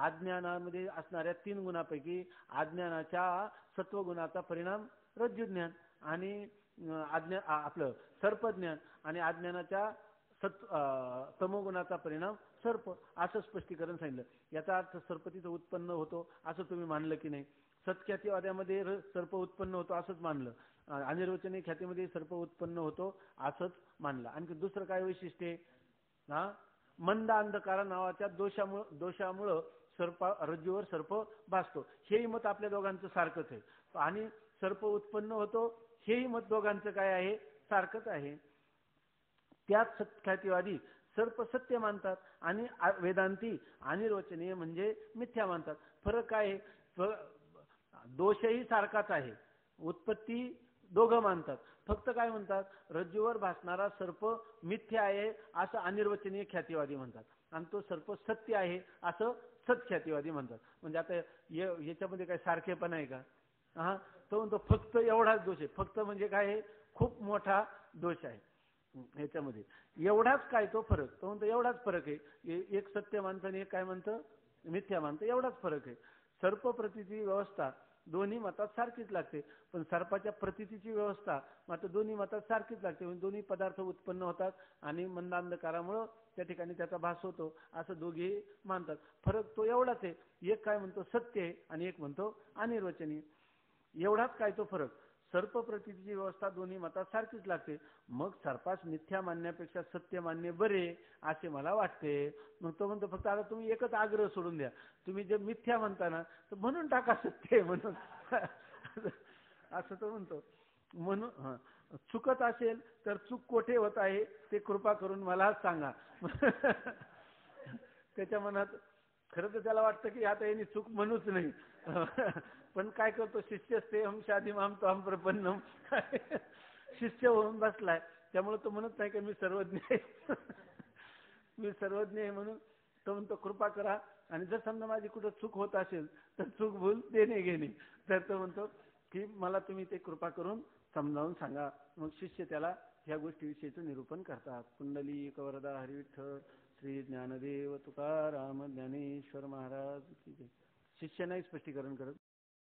अज्ञानामध्ये असणाऱ्या 3 गुणापैकी अज्ञानाच्या सत्वगुणाचा परिणाम रज्जुज्ञान, आणि आपलं सर्पज्ञान, आणि अज्ञानाच्या तमोगुणाचा परिणाम सर्प, असं स्पष्टीकरण सांगितलं. याचा अर्थ सर्पतीचं उत्पन्न होतो असं तुम्ही मानलं की नाही. सत्ख्यातीवाद्यामध्ये सर्प उत्पन्न होतो असंच मानलं. अनिर्वचनीय ख्यातीमध्ये सर्प उत्पन्न होतो असंच मानलं. आणखी दुसरं काय वैशिष्ट्य, हा मंद अंधकार नावाच्या दोषामुळं रज्जूवर सर्प भासतो, हेही मत आपल्या दोघांचं सारखंच आहे. आणि सर्प उत्पन्न होतो हेही मत दोघांचं काय आहे, सारखंच आहे. त्याच सत्ख्यातीवादी सर्प सत्य मानतात आणि वेदांती अनिर्वचनीय म्हणजे मिथ्या मानतात. फरक काय आहे, दोषही सारखाच आहे, उत्पत्ती दोघं मानतात. फक्त काय म्हणतात, रज्जूवर भासणारा सर्प मिथ्या आहे असं अनिर्वचनीय ख्यातीवादी म्हणतात, आणि तो सर्प सत्य आहे असं सत्ख्यातीवादी म्हणतात. म्हणजे आता याच्यामध्ये काय सारखेपणा आहे का? हा, तो म्हणतो फक्त एवढाच दोष आहे. फक्त म्हणजे काय आहे, खूप मोठा दोष आहे ह्याच्यामध्ये. एवढाच काय तो फरक, तो म्हणतो एवढाच फरक आहे. एक सत्य मानतं आणि एक काय म्हणतं, मिथ्या मानतं, एवढाच फरक आहे. सर्प प्रतीची व्यवस्था दोन्ही मतात सारखीच लागते, पण सर्पाच्या प्रतीची व्यवस्था मात्र दोन्ही मतात सारखीच लागते. म्हणजे दोन्ही पदार्थ उत्पन्न होतात आणि मंदांधकारामुळं त्या ठिकाणी त्याचा भास होतो असं दोघे मानतात. फरक तो एवढाच आहे, एक काय म्हणतो सत्य आहे आणि एक म्हणतो अनिर्वचनीय. एवढाच काय तो फरक. सर्प प्रतीची व्यवस्था दोन्ही मतात सारखीच लागते. मग सर्पास मिथ्या मानण्यापेक्षा सत्य मानणे बरे असे मला वाटते. मग तो म्हणतो फक्त आता तुम्ही एकच आग्रह सोडून द्या, तुम्ही जे मिथ्या म्हणता ना तर म्हणून टाका सत्य म्हणून असं तो म्हणतो. म्हणून चुकत असेल तर चूक कोठे होत आहे ते कृपा करून मला सांगा. त्याच्या मनात खरं तर त्याला वाटतं की आता यांनी चूक म्हणूच नाही, पण काय करतो, शिष्यस्ते हम शादी माम तो हम प्रपन्नम, शिष्य होऊन बसलाय, त्यामुळे तो म्हणत नाही की मी सर्वज्ञ आहे. मी सर्वज्ञ आहे म्हणून तो म्हणतो कृपा करा, आणि जर समजा माझी कुठं चूक होत असेल तर चूक भूल देणे घेणे, तर तो म्हणतो की मला तुम्ही ते कृपा करून समजावून सांगा. मग शिष्य त्याला ह्या गोष्टीविषयीचं निरूपण करतात. पुंडलिक वरदा हरी विठ्ठल श्री ज्ञानदेव तुकाराम ज्ञानेश्वर महाराज. शिष्य नाही स्पष्टीकरण करत.